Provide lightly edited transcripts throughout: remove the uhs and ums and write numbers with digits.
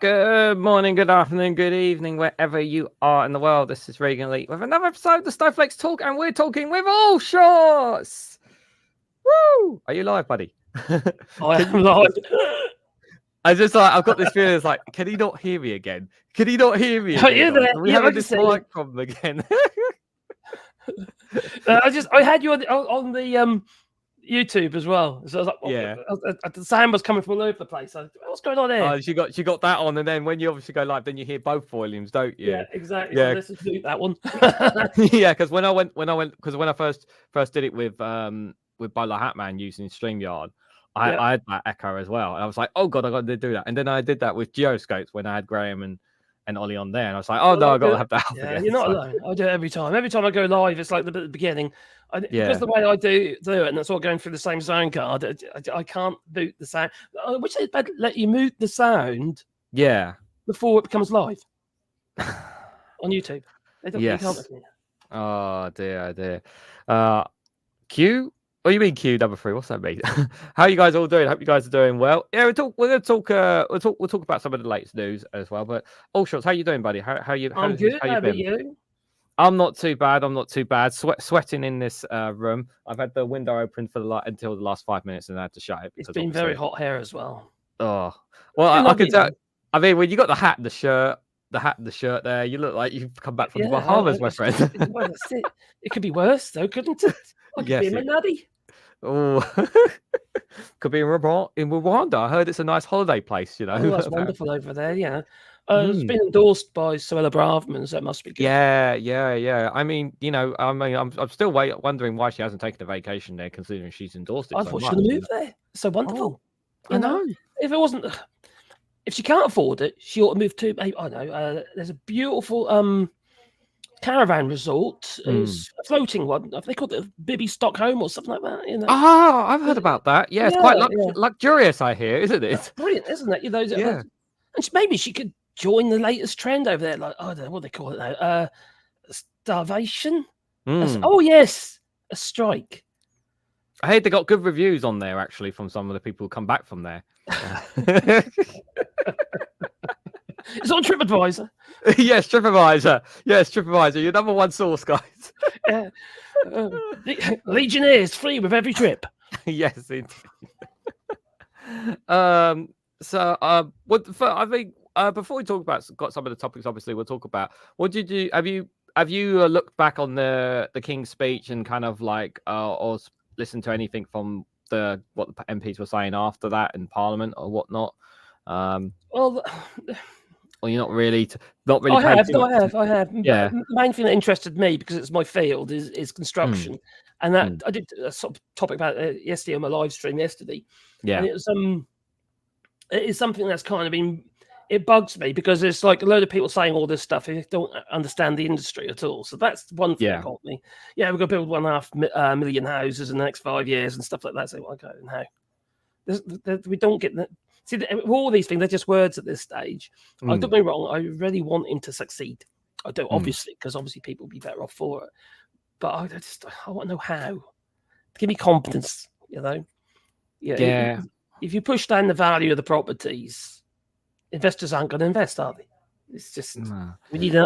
Good morning, good afternoon, good evening, wherever you are in the world. This is REGANELITE with another episode of the Snowflake Talks, and we're talking with AllShorts. Woo! Are you live, buddy? I am live. I just like I've got this feeling. It's like, can he not hear me again? Can he not hear me again? There. We having this mic problem again. I had you on the YouTube as well. So I was like, yeah, the sound was coming from all over the place. What's going on here? Oh, she got that on, and then when you obviously go live, then you hear both volumes, don't you? Yeah, exactly. Yeah, so let's just mute that one. Yeah, because when I first did it with Bowler Hatman using StreamYard, I had that echo as well. And I was like, oh god, I got to do that. And then I did that with Geoscopes when I had Graham and Ollie on there, and I was like, oh no, I got to have that. Yeah, you're not alone. I do it every time. Every time I go live, it's like the beginning. Because the way I do it, and it's all going through the same sound card. I can't mute the sound. I wish they'd let you mute the sound. Yeah. Before it becomes live on YouTube. Yes. Oh dear. Q. What do you mean Q number 3? What's that mean? How are you guys all doing? Hope you guys are doing well. Yeah, we're gonna talk. We'll talk about some of the latest news as well. But AllShorts, how you doing, buddy? How you? I'm good. How about you? I'm not too bad. Sweating in this room. I've had the window open for until the last 5 minutes, and I had to shut it. It's been very hot here as well. Oh well, I can tell. I mean, when you got the hat and the shirt, there, you look like you've come back from the Bahamas, my friend. It could be worse, though, couldn't it? I could be in Manadi. Oh, could be in Rwanda. I heard it's a nice holiday place. You know, oh, that's wonderful over there. Yeah, it's been endorsed by Suella Braverman, so it must be good. Yeah. I mean, I'm still wondering why she hasn't taken a vacation there, considering she's endorsed it. I thought she would move there. So wonderful. I know. If it wasn't. If she can't afford it, she ought to move to. I know. There's a beautiful caravan resort. It's a floating one. They call it Bibby Stockholm or something like that. Oh, I've heard about that. Yeah, it's quite luxurious, I hear, isn't it? That's brilliant, isn't it? And maybe she could join the latest trend over there. Like, I don't know what they call it now. Starvation. Oh yes, a strike. I heard they got good reviews on there actually from some of the people who come back from there. It's on TripAdvisor. Yes, TripAdvisor. Your number one source, guys. Legionnaires free with every trip. Yes, indeed. I think before we talk about some of the topics, obviously we'll talk about what did you have you looked back on the King's speech and kind of like or listened to anything from what the MPs were saying after that in Parliament or whatnot? Or you're not really. I have. Yeah. The main thing that interested me, because it's my field, is construction, and that I did a sort of topic about it yesterday on my live stream yesterday. Yeah, and it is something that's kind of been. It bugs me because there's like a load of people saying all this stuff and they don't understand the industry at all. So that's one thing that got me. Yeah, we're going to build 1.5 million houses in the next 5 years and stuff like that. So okay, how? We don't get that. See, all these things, they're just words at this stage. Don't get me wrong, I really want him to succeed. I do, obviously, because obviously people will be better off for it. But I want to know how. Give me confidence, Yeah. If you push down the value of the properties, investors aren't going to invest, are they? It's just we need.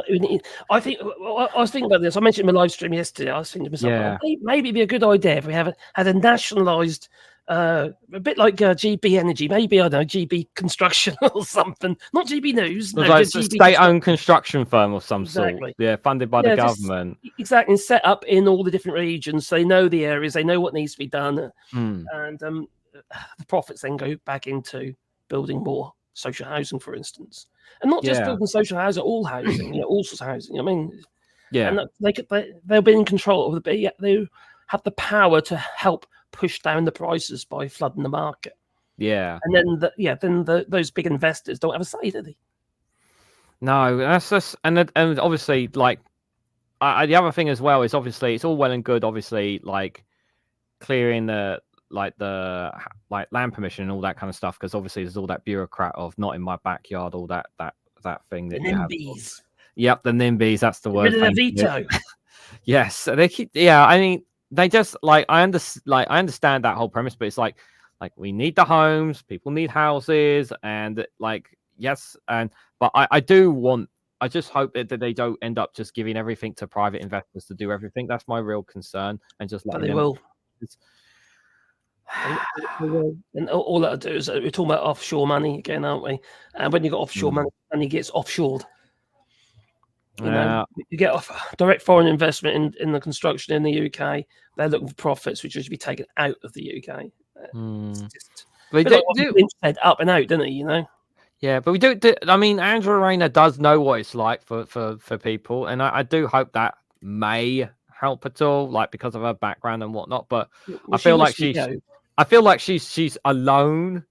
I think I was thinking about this. I mentioned in my live stream yesterday. I was thinking to myself, maybe it'd be a good idea if we had a nationalised. A bit like GB Energy, maybe, I don't know, GB Construction or something. Not GB News. No, like a state-owned construction firm of some sort. Yeah, funded by the government. Exactly, and set up in all the different regions. So they know the areas, they know what needs to be done. And the profits then go back into building more social housing, for instance. And not just building social housing, all housing, all sorts of housing. I mean, and they'll be in control of they have the power to help push down the prices by flooding the market. Yeah. And then those big investors don't have a say, do they? No, that's just and obviously like the other thing as well is obviously it's all well and good, obviously, like clearing the land permission and all that kind of stuff, because obviously there's all that bureaucrat of not in my backyard, all that thing that the you NIMBYs. Yep, the NIMBYs, that's the word. Rid of the veto. Yes, they keep. Yeah, I mean, they just I understand that whole premise, but it's like we need the homes, people need houses, and like yes, but I just hope that they don't end up just giving everything to private investors to do everything. That's my real concern, and just letting they them. will. They will. And all that'll do is we're talking about offshore money again, aren't we? And when you got offshore money gets offshored. You know, you get off direct foreign investment in the construction in the UK. They're looking for profits, which should be taken out of the UK. It's just, they do head up and out, didn't he? You know. Yeah, but we do. I mean, Andrew Rayner does know what it's like for people, and I do hope that may help at all, like because of her background and whatnot. But I feel like she's alone,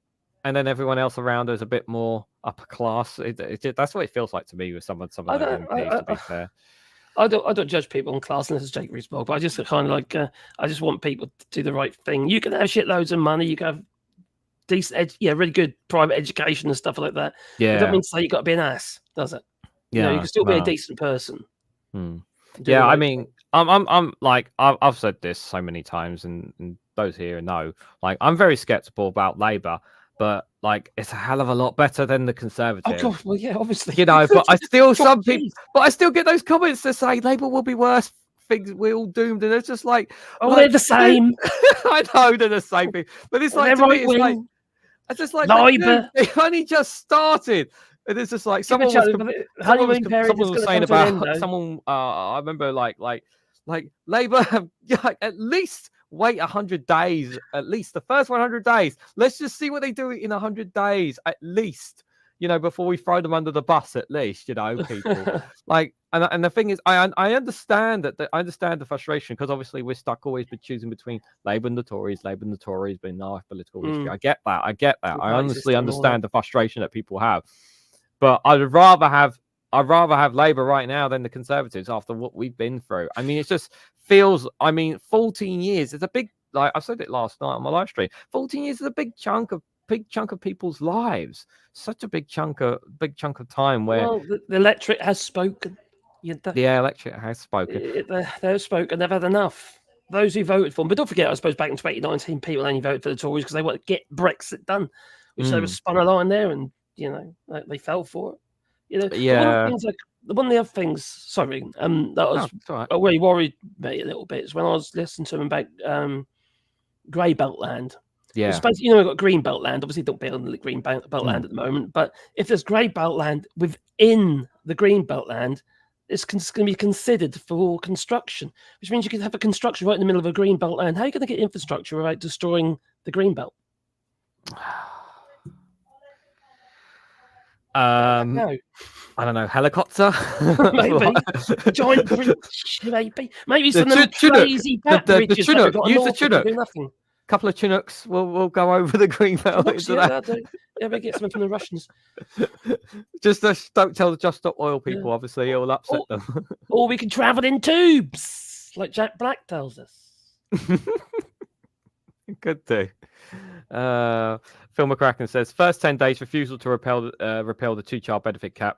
and then everyone else around her is a bit more upper class. That's what it feels like to me with some of those MPs. To be fair, I don't judge people on class unless it's Jake Rees-Mogg, but I just kind of like I just want people to do the right thing. You can have shitloads of money, you can have decent, really good private education and stuff like that. Yeah, it doesn't mean to say you got to be an ass, does it? Yeah, you can still be a decent person. Yeah, I mean, I'm like I've said this so many times, and those here know, like I'm very skeptical about Labour, but like it's a hell of a lot better than the Conservatives. Oh God, well, yeah, obviously, but I still I still get those comments that say Labour will be worse. Things we're all doomed, and it's just like, they're the same. I know they're the same thing, but it's like to me, it's like. I just like Labour. They only just started, and it's just like someone was saying about someone. I remember like Labour at least wait 100 days, at least the first 100 days. Let's just see what they do in 100 days, at least. Before we throw them under the bus, at least, people like, and the thing is, I understand that. I understand the frustration because obviously we're stuck always choosing between Labour and the Tories being our political history. I get that. I honestly understand the frustration that people have, but I'd rather have Labour right now than the Conservatives after what we've been through. I mean, it just feels. 14 years is a big. Like I said it last night on my live stream. 14 years is a big chunk of people's lives. Such a big chunk of time where the electorate has spoken. The electorate has spoken. They've spoken. They've had enough. Those who voted for them. But don't forget, I suppose back in 2019, people only voted for the Tories because they want to get Brexit done, which they were spun a line there, and they fell for it. Yeah. One of the other things. Sorry, that was really worried me a little bit is when I was listening to them about grey belt land. Yeah, suppose, we've got green belt land. Obviously, don't build on the green belt land at the moment. But if there's grey belt land within the green belt land, it's going to be considered for construction, which means you can have a construction right in the middle of a green belt land. How are you going to get infrastructure without destroying the green belt? No. I don't know, helicopter? Maybe. Giant bridge, maybe some of the crazy bridges. Use the Chinook. Nothing. Couple of Chinooks will go over the green belt. We get something from the Russians. Just don't tell the Just Stop Oil people. Obviously, it will upset them. Or we can travel in tubes, like Jack Black tells us. Could do. Phil McCracken says first 10 days refusal to repeal the 2-child benefit cap.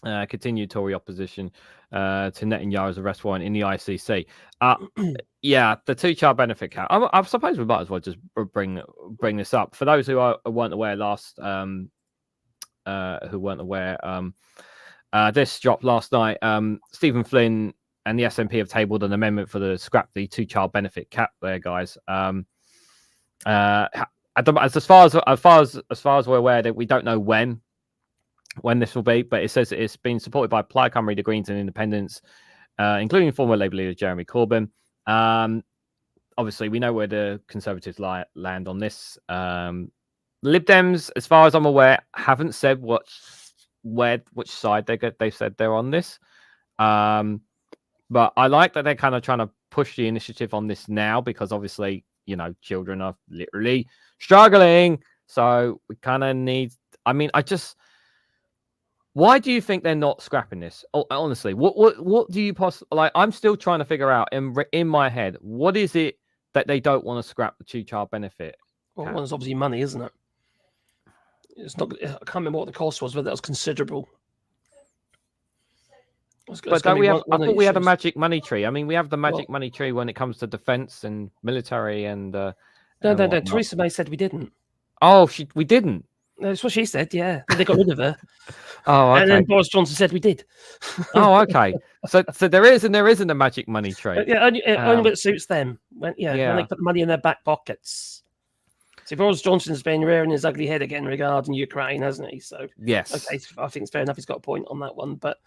Continued Tory opposition to Netanyahu's arrest warrant in the ICC. Yeah, the 2-child benefit cap. I suppose we might as well just bring this up for those who weren't aware this dropped last night. Stephen Flynn and the SNP have tabled an amendment for the scrap the 2-child benefit cap. There, guys. As far as we're aware, that we don't know when this will be, but it says it's been supported by Plaid Cymru, the Greens, and Independents, including former Labour leader Jeremy Corbyn. Obviously, we know where the Conservatives land on this. Lib Dems, as far as I'm aware, haven't said which side they said they're on this. But I like that they're kind of trying to push the initiative on this now because obviously, children are literally struggling. So we kind of need. I mean, why do you think they're not scrapping this? Oh, honestly, what do you like? I'm still trying to figure out in my head what is it that they don't want to scrap the 2-child benefit? Well, one's obviously money, isn't it? It's not. I can't remember what the cost was, but that was considerable. But don't we have? I thought we had a magic money tree. I mean, we have the magic money tree when it comes to defense and military and. No. Theresa May said we didn't. Oh, we didn't. That's what she said. Yeah, they got rid of her. Oh, okay. And then Boris Johnson said we did. Oh, okay. So there is and there isn't a magic money tree. Yeah, only when it suits them. When they put the money in their back pockets. So Boris Johnson's been rearing his ugly head again regarding Ukraine, hasn't he? So yes, okay, I think it's fair enough. He's got a point on that one, but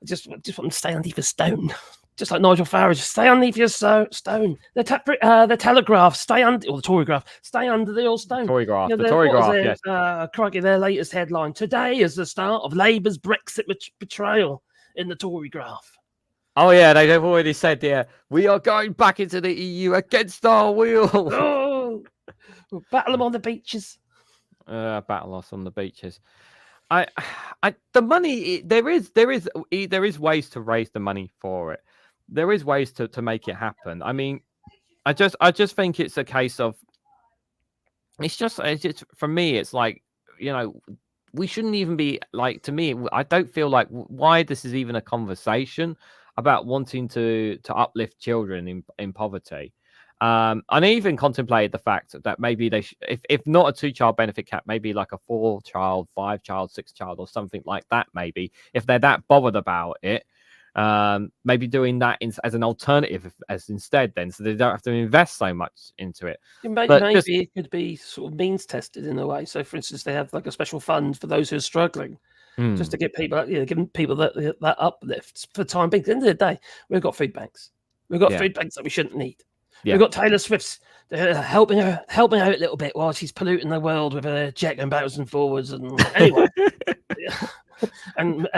I just want him to stay underneath a stone, just like Nigel Farage. Stay underneath your stone. The Telegraph, stay under, or the Torygraph, stay under the old stone. Torygraph, the Torygraph. Yes. Crikey, their latest headline today is the start of Labour's Brexit betrayal in the Torygraph. Oh yeah, they've already said, we are going back into the EU against our will. Oh, we'll battle them on the beaches. Battle us on the beaches. The money, there is ways to raise the money for it. There is ways to make it happen. I mean, I just think it's a case of, it's just for me, it's like, we shouldn't even be like, to me, I don't feel like why this is even a conversation about wanting to uplift children in poverty. And I even contemplated the fact that maybe they if not a 2-child benefit cap, maybe like a 4-child, 5-child, 6-child, or something like that. Maybe if they're that bothered about it, maybe doing that as an alternative as instead, then, so they don't have to invest so much into it. Maybe it could be sort of means tested in a way. So, for instance, they have like a special fund for those who are struggling, just to get people, giving people that uplift for the time being. At the end of the day, we've got food banks. We've got food banks that we shouldn't need. Yeah. We've got Taylor Swift's helping out a little bit while she's polluting the world with her jet going backwards and forwards, and anyway, and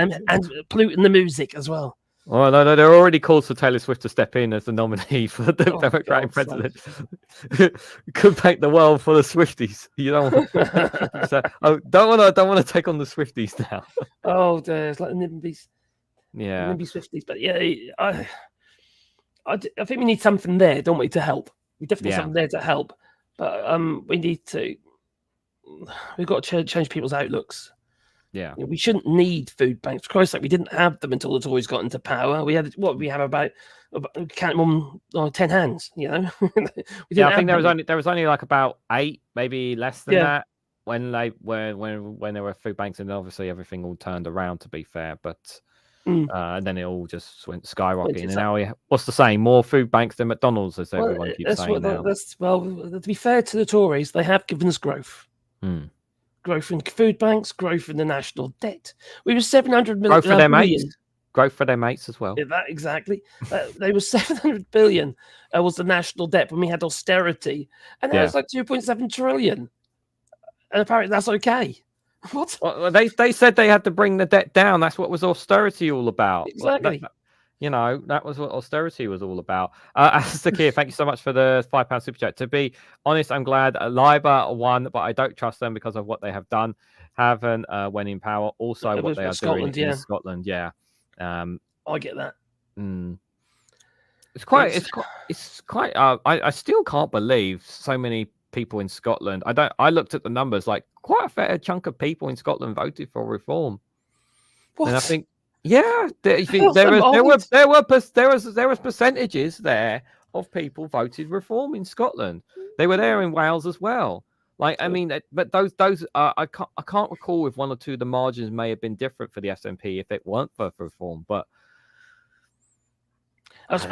polluting the music as well. Oh no, there are already calls for Taylor Swift to step in as the nominee for the Democratic president. Could paint the world full of Swifties. So, don't want to take on the Swifties now. Oh, there's like the NIMBYs. Yeah, NIMBY Swifties, but yeah, I think we need something there, don't we, to help? We definitely need something there to help, but we've got to change people's outlooks. Yeah, we shouldn't need food banks. For Christ's sake, we didn't have them until the Tories got into power. We had about count them on 10 hands. We I think there was only like about 8, maybe less than that when there were food banks, and obviously everything all turned around, to be fair, but. And then it all just went skyrocketing. And now what's the saying? More food banks than McDonald's, as everyone keeps saying now. To be fair to the Tories, they have given us growth. Growth in food banks, growth in the national debt. We were 700 million. Growth for their mates. Growth for their mates as well. Yeah, that exactly. They were 700 billion was the national debt when we had austerity, and now it's like 2.7 trillion. And apparently that's okay. What? Well, they said they had to bring the debt down. That's what was austerity all about. Exactly. That was what austerity was all about. Sakir, thank you so much for the £5 super chat. To be honest, I'm glad Labour won, but I don't trust them because of what they have done, haven't when in power. Also, what they are doing in Scotland. Yeah, I get that. It's quite. I still can't believe so many people in Scotland. I looked at the numbers, like quite a fair chunk of people in Scotland voted for reform. What? And I think, there was percentages there of people voted reform in Scotland. They were there in Wales as well. Like, I mean, but those I can't recall if 1 or 2 of the margins may have been different for the SNP if it weren't for reform, but. Is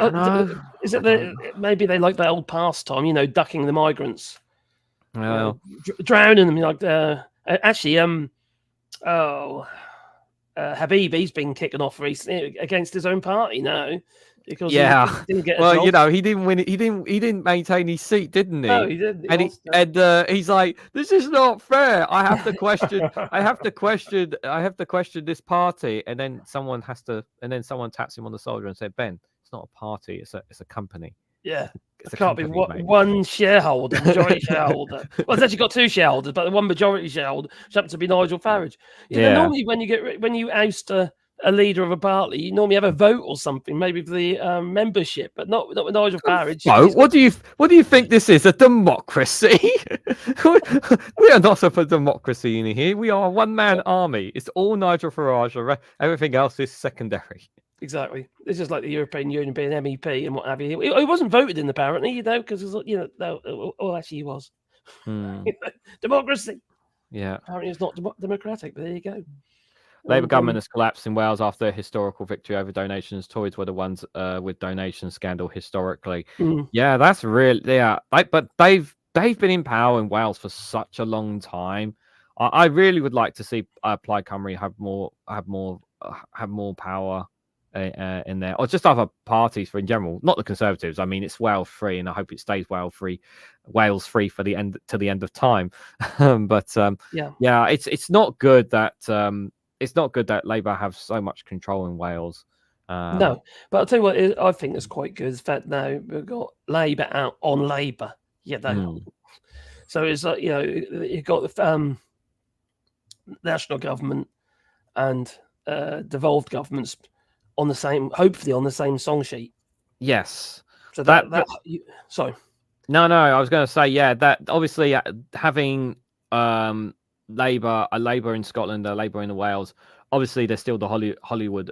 it maybe they like that old pastime, ducking the migrants, drowning them, like Habibie's been kicking off recently against his own party now because he didn't get a job. He didn't win it. He didn't maintain his seat, didn't he? No, he didn't. He's like, this is not fair. I have to question. I have to question this party, and then someone taps him on the shoulder and said, Ben, it's not a party. It's a company. Yeah. It can't be one shareholder, majority shareholder. Well, it's actually got 2 shareholders, but the one majority shareholder happens to be Nigel Farage. Normally, when you oust a leader of a party, you normally have a vote or something, maybe for the membership, but not with Nigel Farage. Vote? What do you think this is? A democracy? We are not for democracy in here. We are a one-man army. It's all Nigel Farage. Everything else is secondary. Exactly. It's just like the European Union being MEP and what have you. He wasn't voted in, apparently, because actually he was. Democracy. Yeah. Apparently, it's not democratic, but there you go. Labour government has collapsed in Wales after a historical victory over donations. Tories were the ones with donation scandal historically. Yeah, that's real. Yeah, but they've been in power in Wales for such a long time. I really would like to see Plaid Cymru have more power in there, or just other parties for in general, not the Conservatives. I mean, it's Wales free, and I hope it stays Wales free for the end of time. But yeah, it's not good that. It's not good that Labour have so much control in Wales. No, but I'll tell you what I think is quite good is that now we've got Labour out on Labour. Yeah, so it's like, you've got the national government and devolved governments hopefully on the same song sheet. Yes. So sorry. No, I was going to say, yeah, that obviously having Labour in Scotland, Labour in Wales. Obviously, there's still the Hollywood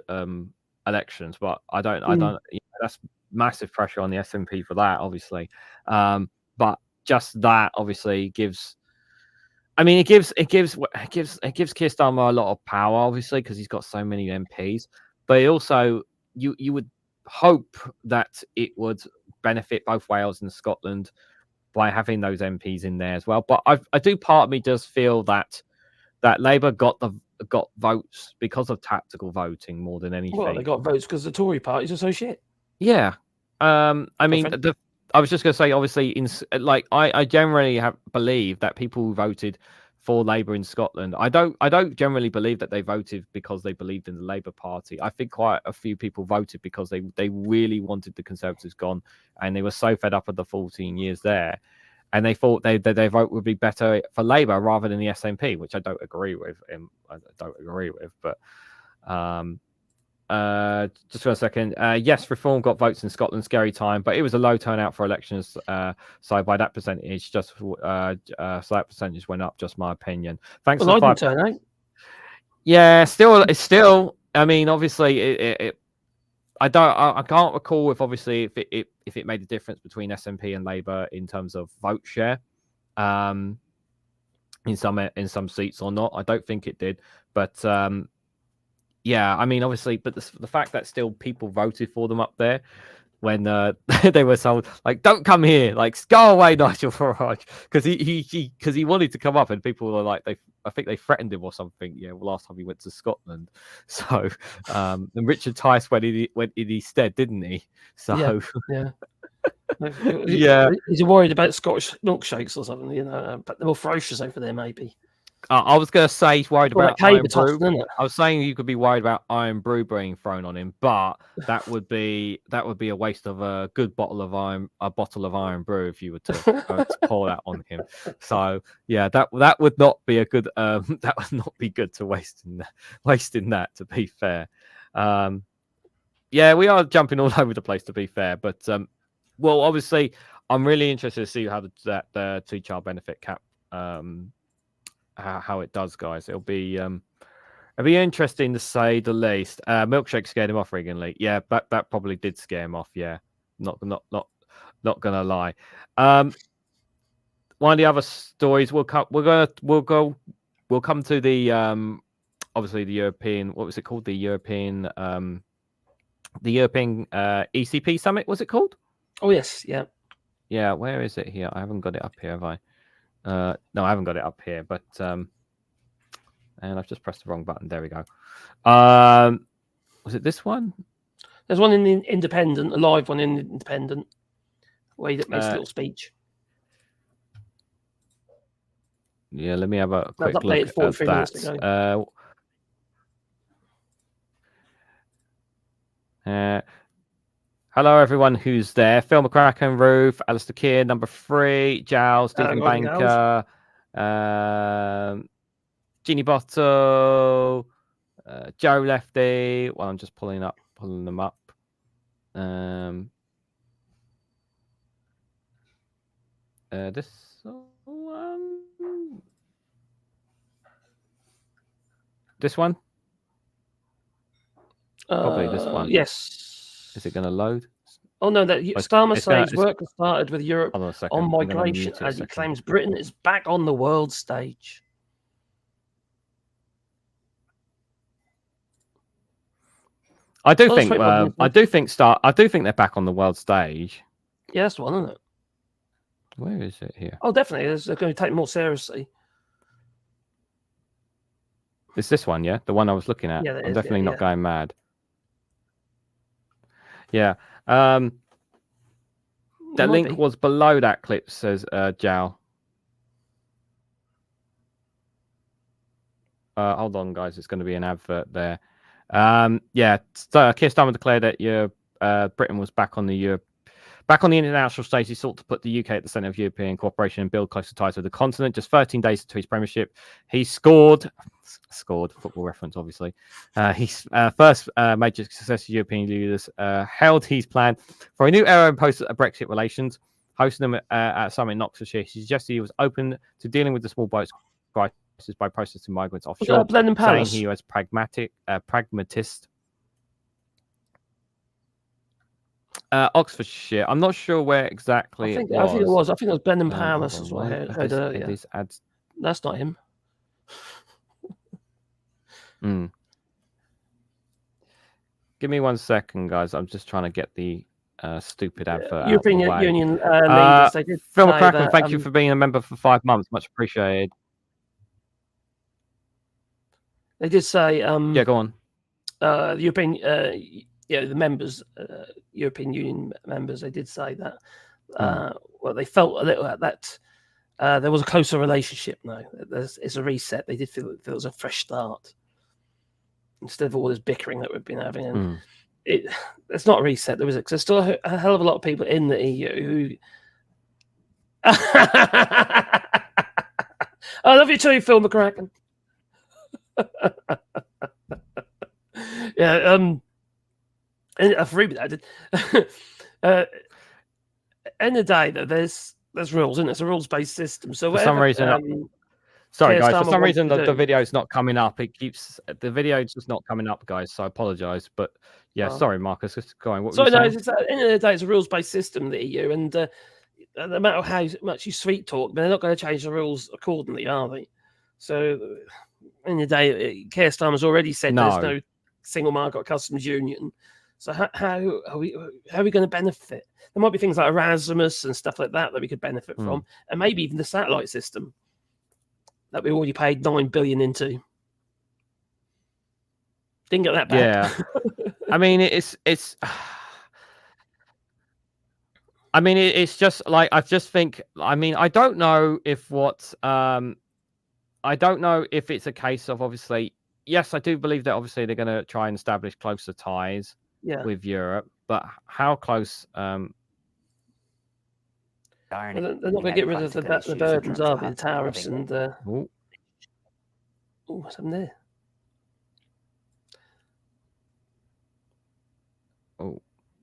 elections, but I don't. That's massive pressure on the SNP for that, obviously. But just that obviously gives. I mean, it gives Keir Starmer a lot of power, obviously, because he's got so many MPs. But it also, you would hope that it would benefit both Wales and Scotland by having those MPs in there as well. But I do. Part of me does feel that Labour got votes because of tactical voting more than anything. Well, they got votes because the Tory parties are so shit. Yeah. I mean, I was just going to say, obviously, I generally believe that people who voted for Labour in Scotland, I don't generally believe that they voted because they believed in the Labour Party. I think quite a few people voted because they really wanted the Conservatives gone, and they were so fed up of the 14 years there, and they thought their vote would be better for Labour rather than the SNP, which I don't agree with. But just for a second, yes, Reform got votes in Scotland, scary time, but it was a low turnout for elections. So by that percentage, so that percentage went up. Just my opinion. Thanks for the 5 turnout. Yeah, it's still. I mean, obviously, I can't recall if obviously if it made a difference between SNP and Labour in terms of vote share, in some seats or not. I don't think it did, but yeah, I mean, obviously, but the fact that still people voted for them up there when they were told, like, don't come here, like, go away, Nigel Farage, because he wanted to come up, and people were like, I think they threatened him or something. Yeah, last time he went to Scotland. So, and Richard Tice went in his stead, didn't he? So, yeah. Yeah. Is he worried about Scottish milkshakes or something? But they're more ferocious over there, maybe. I was going to say he's worried about Iron Brew. I was saying you could be worried about Iron Brew being thrown on him, but that would be a waste of a good bottle of Iron Brew if you were to pour that on him. So yeah, that would not be a good that would not be good to wasting that. To be fair, yeah, we are jumping all over the place. To be fair, but well, obviously, I'm really interested to see how the 2-child benefit cap. How it does, guys. It'll be interesting to say the least. Milkshake scared him off, REGANELITE. Yeah, that probably did scare him off. Yeah, not gonna lie. One of the other stories we'll come to the obviously the European, what was it called? The European ECP summit, was it called? Oh yes, yeah. Yeah, where is it here? I haven't got it up here, have I? No, I haven't got it up here, but and I've just pressed the wrong button. There we go. Was it this one? There's one in the Independent, a live one in the Independent, where he makes a little speech. Yeah, let me have a quick look at that. Hello, everyone who's there. Phil McCracken, Ruth, Alistair Keir, number 3, Giles, Stephen Banker, Jeannie Bottle, Joe Lefty. Well, I'm just pulling them up. This one. This one? Probably this one. Yes. Is it going to load? Oh no! Starmer says work has started with Europe on migration as he claims Britain is back on the world stage. I do think they're back on the world stage. Yeah, that's the one, isn't it? Where is it here? Oh, definitely. They're going to take it more seriously. It's this one, yeah? The one I was looking at. Yeah, I'm definitely not going mad. Yeah. That link was below that clip, says Jao. Hold on, guys. It's going to be an advert there. Yeah. So Keir Starmer declared that Britain was back on the international stage. He sought to put the UK at the centre of European cooperation and build closer ties with the continent. Just 13 days into his premiership, he scored football reference, obviously. His first major success of European leaders held his plan for a new era in post-Brexit relations. Hosting them at a summit in Oxfordshire, he suggested he was open to dealing with the small boats crisis by processing migrants offshore, saying he was pragmatist. Oxfordshire. I'm not sure where exactly it was. I think it was. I think it was Blenheim Palace is what I heard earlier. That's not him. Give me 1 second, guys. I'm just trying to get the stupid advert. European Union leaders. They did Phil McCracken, thank you for being a member for 5 months. Much appreciated. They did say. Yeah, go on. The European. The members, European Union members, they did say that. Well, they felt a little that there was a closer relationship now. It's a reset. They did feel that there was a fresh start instead of all this bickering that we've been having. And it's not a reset. There's still a hell of a lot of people in the EU who. I love you too, Phil McCracken. Yeah. And I agree with that. End of the day, though, there's rules, and it's a rules-based system. So for some reason, sorry guys, for some reason the video's not coming up. The video's just not coming up, guys. So I apologise, but yeah, sorry, Marcus, just go on. What were you saying? At the end of the day, it's a rules-based system, the EU, and no matter how much you sweet talk, they're not going to change the rules accordingly, are they? So, end of the day, Keir Starmer's already said there's no single market customs union. So how are we going to benefit? There might be things like Erasmus and stuff like that we could benefit from, and maybe even the satellite system that we already paid $9 billion into. Didn't get that back. Yeah, I mean it's just like I just think. I mean, I don't know if it's a case of obviously. Yes, I do believe that obviously they're going to try and establish closer ties with Europe, but how close? They're not going to get rid of the burdens, are they? The tariffs and what's happened there?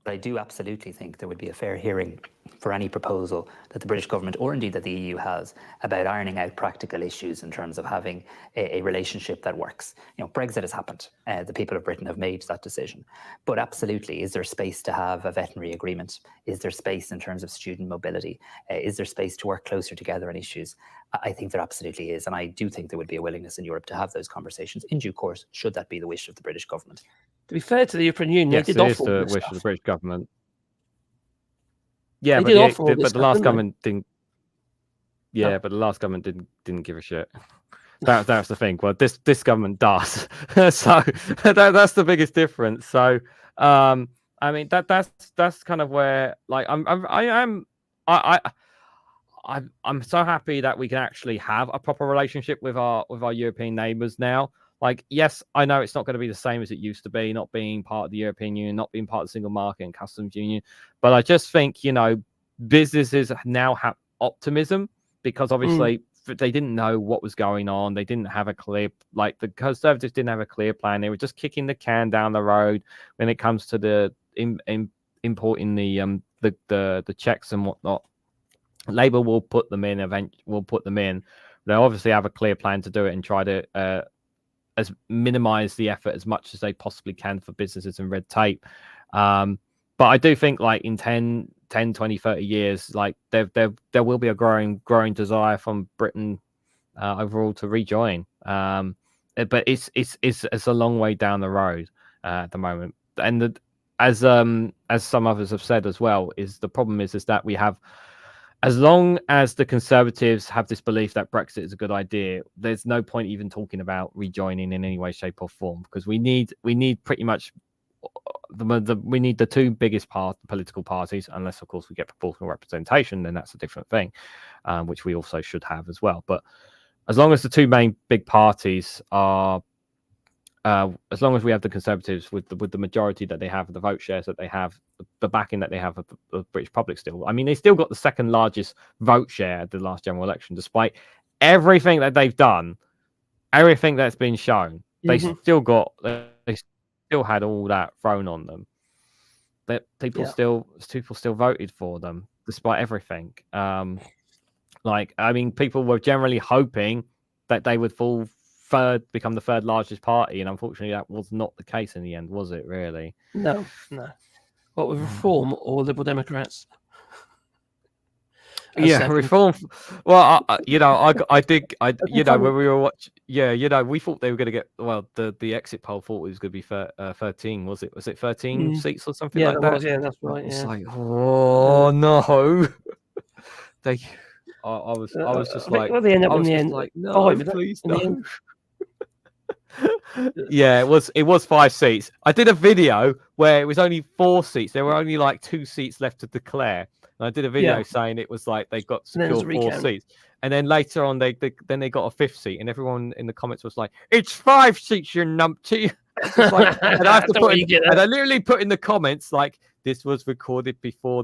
But I do absolutely think there would be a fair hearing for any proposal that the British government, or indeed that the EU has, about ironing out practical issues in terms of having a relationship that works. You know, Brexit has happened. The people of Britain have made that decision. But absolutely, is there space to have a veterinary agreement? Is there space in terms of student mobility? Is there space to work closer together on issues? I think there absolutely is. And I do think there would be a willingness in Europe to have those conversations in due course, should that be the wish of the British government. To be fair to the European Union, yes, they did offer the wish of the British government. Yeah, but the last government didn't. Yeah, but the last government didn't give a shit. That's the thing. Well, this government does. So that's the biggest difference. So I mean that's kind of where like I'm so happy that we can actually have a proper relationship with our European neighbours now. Like, yes, I know it's not going to be the same as it used to be, not being part of the European Union, not being part of the single market and customs union. But I just think, you know, businesses now have optimism because obviously they didn't know what was going on. They didn't have a clear, like the Conservatives didn't have a clear plan. They were just kicking the can down the road when it comes to the importing the checks and whatnot. Labour will put them in. They obviously have a clear plan to do it and try to minimize the effort as much as they possibly can for businesses and red tape. But I do think like in 10, 20, 30 years, like there will be a growing desire from Britain overall to rejoin. But it's a long way down the road at the moment. as some others have said as well, is the problem is that we have, as long as the Conservatives have this belief that Brexit is a good idea, there's no point even talking about rejoining in any way, shape, or form, because we need pretty much we need the two biggest political parties, unless of course we get proportional representation, then that's a different thing, which we also should have as well. But as long as the two main big parties are, as long as we have the Conservatives with the majority that they have, the vote shares that they have, the backing that they have of the British public still. I mean, they still got the second largest vote share at the last general election, despite everything that they've done, everything that's been shown. They still had all that thrown on them. That people still voted for them despite everything. Like, I mean, people were generally hoping that they would become the third largest party, and unfortunately that was not the case in the end, was it really? No. What with Reform or Liberal Democrats? Reform. Well, I when we were watching, we thought they were going to get, well, the exit poll thought it was going to be 13, was it 13 seats or something like that? Yeah, that's right. It's like, oh no. I was just like, what they end up in the end? Like, no, please no. Yeah, it was 5 seats. I did a video where it was only 4 seats. There were only like 2 seats left to declare. And I did a video saying it was like they got secured 4 seats. And then later on, they got a 5th seat, and everyone in the comments was like, "It's 5 seats, you numpty." Like, and I have to and I literally put in the comments like, "This was recorded before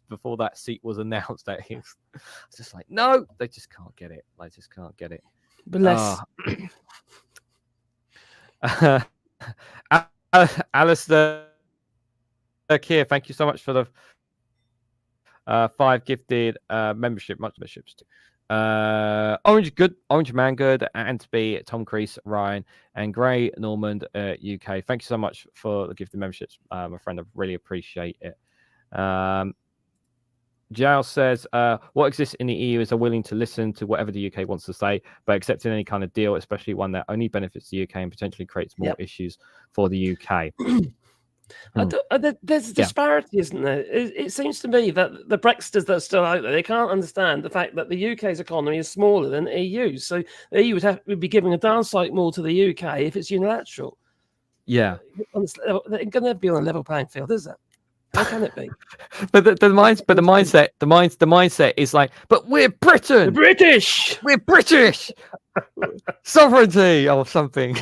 before that seat was announced." That he was just like, no, they just can't get it. They just can't get it. Bless. Alistair Keir, thank you so much for the 5 gifted membership. Much memberships too. Orange Man Good, Antby, Tom Crease, Ryan, and Gray Normand UK. Thank you so much for the gifted memberships, my friend. I really appreciate it. Giles says, what exists in the EU is willing to listen to whatever the UK wants to say, but accepting any kind of deal, especially one that only benefits the UK and potentially creates more issues for the UK. There's a disparity, isn't there? It seems to me that the Brexiters that are still out there, they can't understand the fact that the UK's economy is smaller than the EU. So the EU would be giving a downside more to the UK if it's unilateral. Yeah. It can never be on a level playing field, is it? How can it be? But the mindset is like, but we're Britain. We're British. We're British. Sovereignty or something.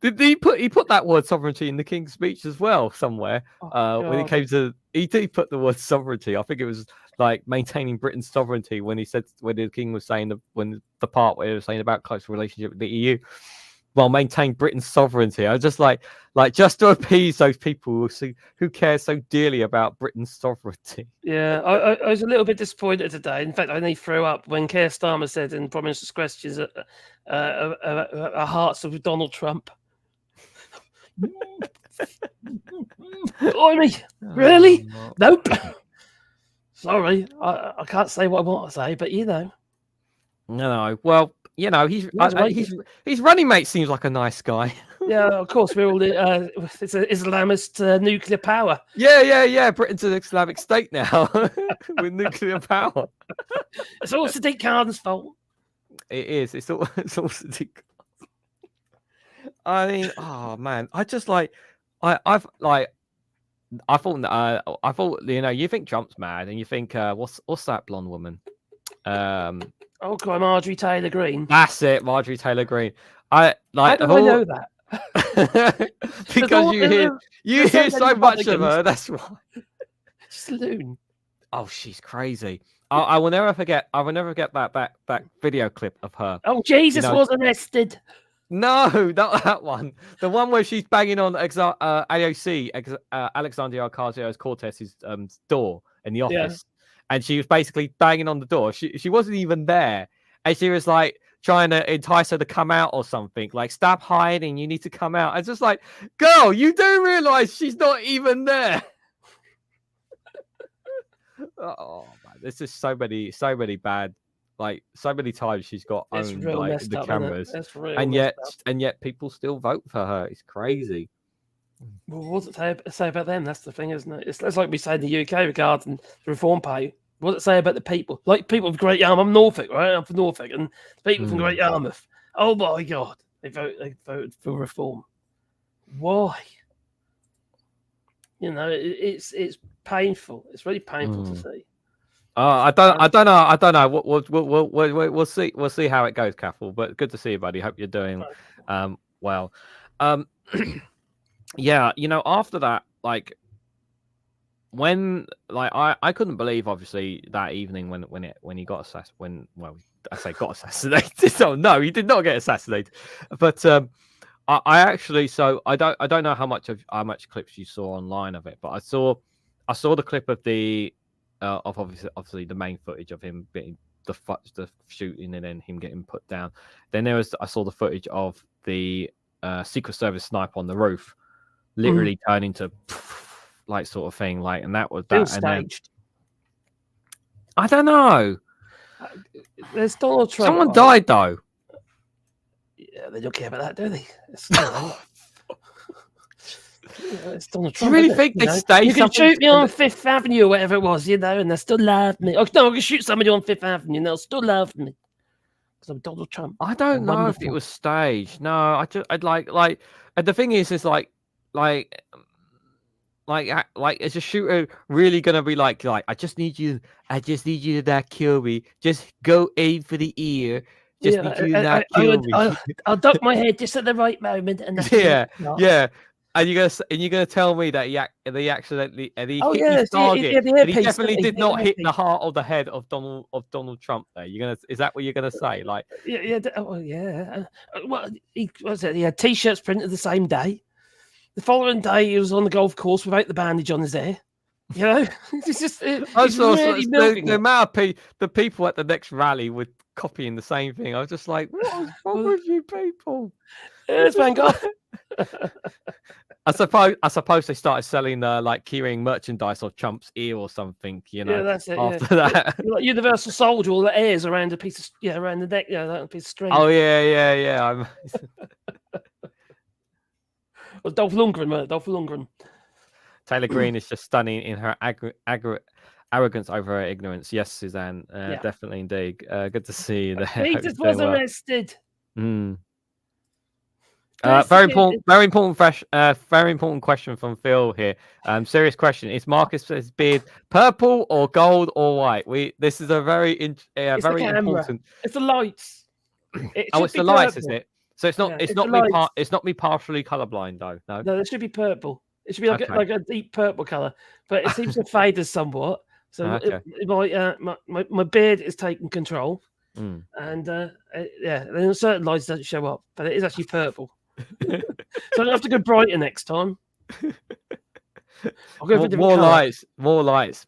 Did he put that word sovereignty in the King's speech as well somewhere? When it came to, he did put the word sovereignty. I think it was like maintaining Britain's sovereignty when the King was saying when the part where he was saying about close relationship with the EU. Well, maintain Britain's sovereignty. I was just like just to appease those people who care so dearly about Britain's sovereignty. Yeah, I was a little bit disappointed today. In fact, I nearly threw up when Keir Starmer said in Prime Minister's questions our hearts with Donald Trump. Blimey, really? Nope. Sorry, I can't say what I want to say, but you know. No. Well, you know, his running mate seems like a nice guy. Yeah, of course, we're all it's an Islamist nuclear power. Yeah. Britain's an Islamic state now with nuclear power. It's all Sadiq Khan's fault. It is. It's all Sadiq. I mean, oh man, I thought, you know, you think Trump's mad, and you think, what's that blonde woman? Oh God, Marjorie Taylor Greene. That's it, Marjorie Taylor Greene. How do I know that? Because you hear so much of her. That's why. She's a loon. Oh, she's crazy. I will never forget. That video clip of her. Oh, Jesus was arrested. No, not that one. The one where she's banging on AOC, Alexandria Ocasio-Cortez's door in the office. Yeah. And she was basically banging on the door. She wasn't even there. And she was like trying to entice her to come out or something. Like, stop hiding. You need to come out. It's just like, girl, you do realize she's not even there. Oh, man. There's just so many bad, like, so many times she's got owned like, in the cameras. That's real and yet people still vote for her. It's crazy. Well, what does it say about them? That's the thing, isn't it? It's like we say in the UK regarding the Reform Party. What does it say about the people? Like people of Great Yarmouth, I'm Norfolk, right? I'm from Norfolk, and people from Great Yarmouth. Oh my God, they voted for Reform. Why? You know, it's painful. It's really painful to see. I don't know. We'll see. We'll see how it goes, Caffel. But good to see you, buddy. Hope you're doing well. Yeah, you know, after that, like when I couldn't believe, obviously, that evening when he got assassinated. I say got assassinated. So no, he did not get assassinated. But I actually, so I don't know how much clips you saw online of it, but I saw the clip of the of obviously the main footage of him being the shooting and then him getting put down. Then I saw the footage of the Secret Service sniper on the roof, literally turning to like sort of thing, like, and that was that. Staged. I don't know. There's Donald Trump. Someone died though. Yeah, they don't care about that, do they? It's Donald Trump. Do you really think they staged? You can shoot me on Fifth Avenue or whatever it was, you know, and they still laugh at me. Oh no, I can shoot somebody on Fifth Avenue and they'll still laugh at me because I'm Donald Trump. I don't know if it was staged. No, I'd like, and the thing is like, is a shooter really gonna be like I just need you to not kill me. Just go aim for the ear. Just need you to not kill me. I'll duck my head just at the right moment, and that's yeah. And you're gonna tell me that he accidentally hit his target. And he definitely did not hit the heart or the head of Donald Trump. There, is that what you're gonna say? Like, Well, he had T-shirts printed the same day. The following day, he was on the golf course without the bandage on his hair. You know, it's just the amount of the people at the next rally were copying the same thing. I was just like, what's wrong with you people? It's Van Gogh. I suppose they started selling like keyring merchandise of Trump's ear or something. You know, that's it. After that, like Universal Soldier, all the airs around a piece of around the neck, that piece of string. Oh yeah. Well, Dolph Lundgren. Taylor Green is just stunning in her arrogance over her ignorance. Yes, Suzanne, definitely indeed. Good to see you there. He just was arrested. Very important question from Phil here. Serious question: is Marcus's beard purple or gold or white? This is a very important. It's the lights. It's the lights, is it? So it's not. It's not me partially colorblind though. No, it should be purple. It should be like a deep purple color, but it seems to fade us somewhat. So my beard is taking control, and then certain lights don't show up, but it is actually purple. So I don't have to go brighter next time. I'll go for more lights. More lights.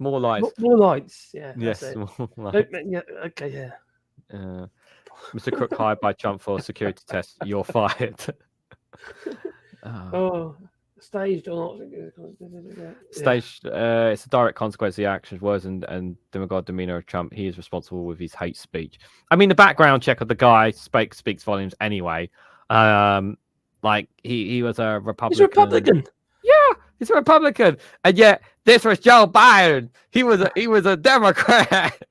Yeah. Yes. More lights. Yeah. Okay. Yeah. Mr. Crook hired by Trump for security test. You're fired. Staged or not? Staged. It's a direct consequence of the actions, words, and demagogue demeanor of Trump. He is responsible with his hate speech. I mean, the background check of the guy speaks volumes anyway. Like he was a Republican. He's a Republican. Yeah, he's a Republican, and yet this was Joe Biden. He was a Democrat.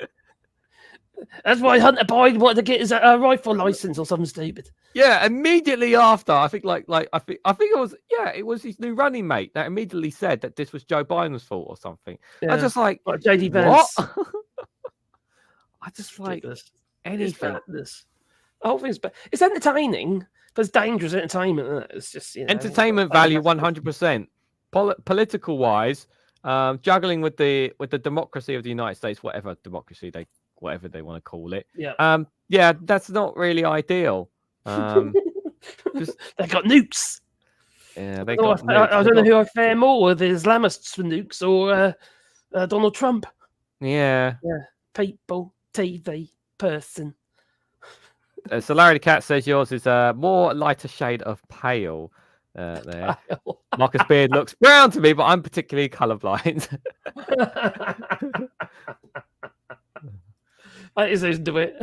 That's why Hunter Biden wanted to get his rifle license or something stupid. Yeah, immediately after, I think I think it was his new running mate that immediately said that this was Joe Biden's fault or something. Yeah. I was just like JD Vance. What? I just like anything. The whole thing's it's entertaining, but it's dangerous entertainment. Isn't it? It's just entertainment value 100%. Political wise, juggling with the democracy of the United States, whatever they want to call it. Yeah, that's not really ideal. They got nukes. Yeah, I don't know who I fare more with, the Islamists for nukes or Donald Trump. Yeah. People, TV, person. So Larry the Cat says yours is a more lighter shade of pale. There, Marcus Beard looks brown to me, but I'm particularly colorblind. That is into it.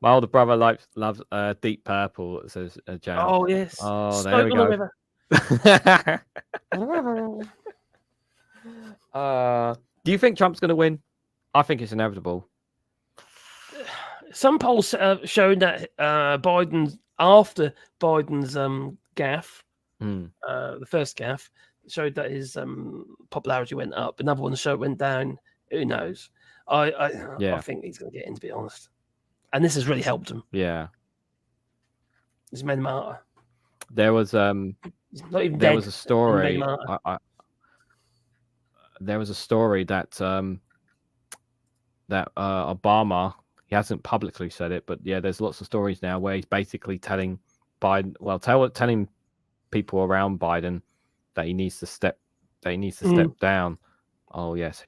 My older brother loves Deep Purple. Says Jan. Oh yes. Oh, Smoke there we go. River. Do you think Trump's going to win? I think it's inevitable. Some polls showed that Biden, after Biden's gaffe, the first gaffe, showed that his popularity went up. Another one showed it went down. Who knows? I think he's going to get in, to be honest. And this has really helped him. Yeah. He's made a martyr. There was He's not even there dead. was a story. Made a martyr. There was a story that Obama, he hasn't publicly said it, but yeah, there's lots of stories now where he's basically telling Biden, telling people around Biden that he needs to step down. Oh yes.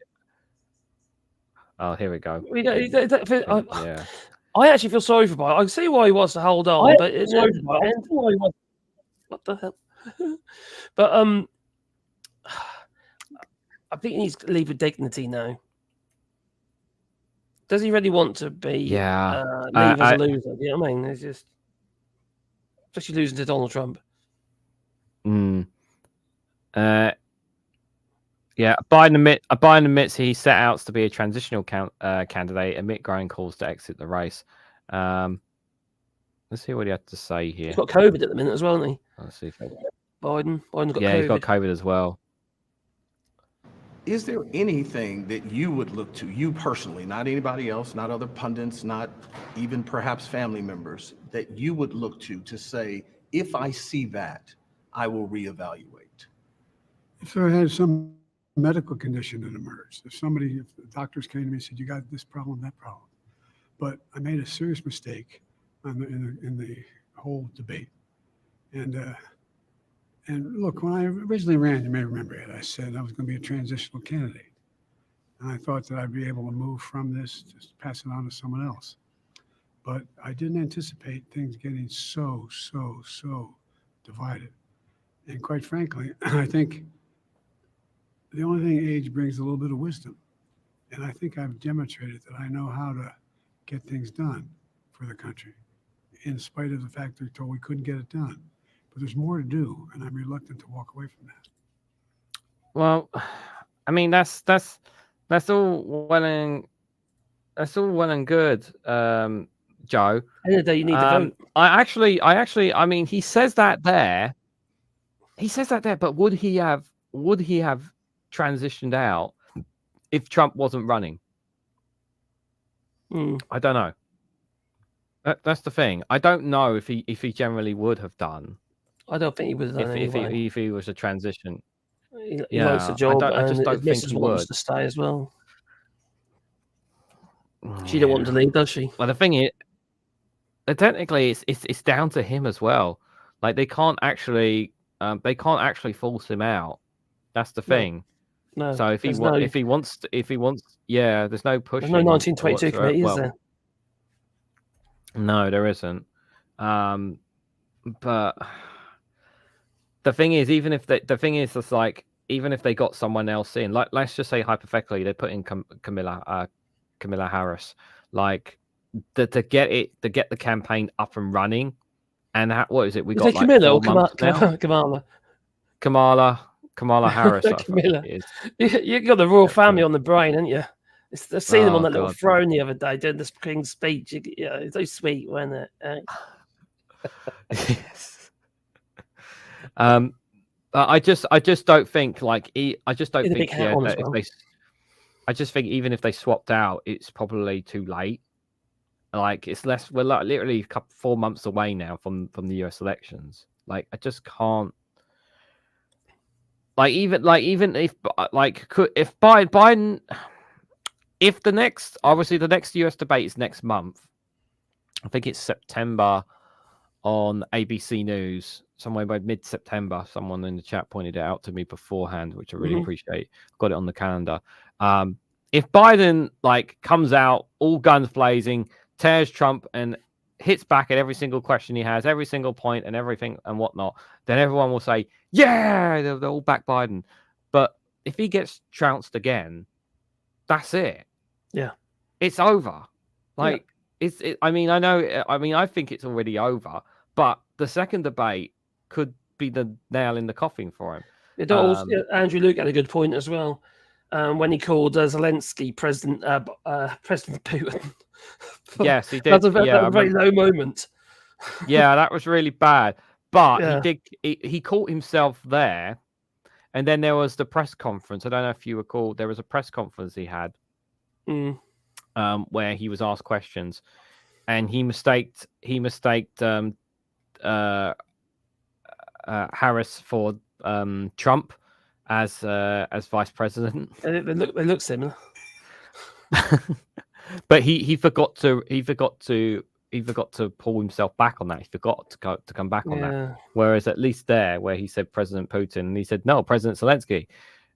Oh, here we go. Yeah. I actually feel sorry for Biden. I can see why he wants to hold on, but what the hell? But I think he needs to leave with dignity now. Does he really want to be leave as a loser? You know what I mean? It's just, especially losing to Donald Trump. Yeah, Biden admits he set out to be a transitional candidate amid growing calls to exit the race. Let's see what he had to say here. He's got COVID at the minute as well, hasn't he? Let's see. Biden's got COVID. Yeah, he's got COVID as well. Is there anything that you would look to, you personally, not anybody else, not other pundits, not even perhaps family members, that you would look to say, if I see that, I will reevaluate? If I had some medical condition that emerged, if the doctors came to me and said, you got this problem, that problem, but I made a serious mistake in the whole debate. And look, when I originally ran, you may remember it, I said I was going to be a transitional candidate. And I thought that I'd be able to move from this, just pass it on to someone else. But I didn't anticipate things getting so divided. And quite frankly, I think the only thing age brings is a little bit of wisdom. And I think I've demonstrated that I know how to get things done for the country, in spite of the fact they're told we couldn't get it done. But there's more to do, and I'm reluctant to walk away from that. Well, I mean that's all well and good, Joe. End of the day, you need to vote. I mean, he says that there. But would he have transitioned out if Trump wasn't running? I don't know. That's the thing. I don't know if he generally would have done. I don't think he would have done if he was a transition. He likes the job. I just don't think he would. Wants to stay as well. She don't want to leave, does she? Well, the thing is, technically, it's down to him as well. Like they can't actually force him out. That's the thing. No. So if he wants, yeah, there's no push. There's no 1922 committee, is there? No, there isn't. But the thing is, even if they got someone else in, like let's just say hypothetically, they put in Kamala Harris, like to get the campaign up and running, and what is it? We got like Kamala Harris. You got the royal family on the brain, haven't you? I've seen them on that little throne the other day doing this King's speech. It's so sweet, wasn't it? Yes. I just don't think I just think even if they swapped out, it's probably too late. Like it's less. We're like literally 4 months away now from the US elections. Like I just can't. Even if Biden, if the next US debate is next month, I think it's September on ABC News, somewhere by mid-September. Someone in the chat pointed it out to me beforehand, which I really appreciate. Got it on the calendar. If Biden comes out all guns blazing, tears Trump and hits back at every single question he has, every single point and everything and whatnot, then everyone will say, yeah, they're all back Biden. But if he gets trounced again, that's it. Yeah. It's over. I think it's already over, but the second debate could be the nail in the coffin for him. Andrew Luke had a good point as well when he called Zelensky President Putin. Yes, he did. That was a very low moment. Yeah, that was really bad. But he caught himself there, and then there was the press conference. I don't know if you recall. There was a press conference he had, where he was asked questions, and he mistaked Harris for Trump as vice president. They look similar. But he forgot to pull himself back on that. He forgot to come back on that. Whereas at least there, where he said President Putin, and he said no, President Zelensky,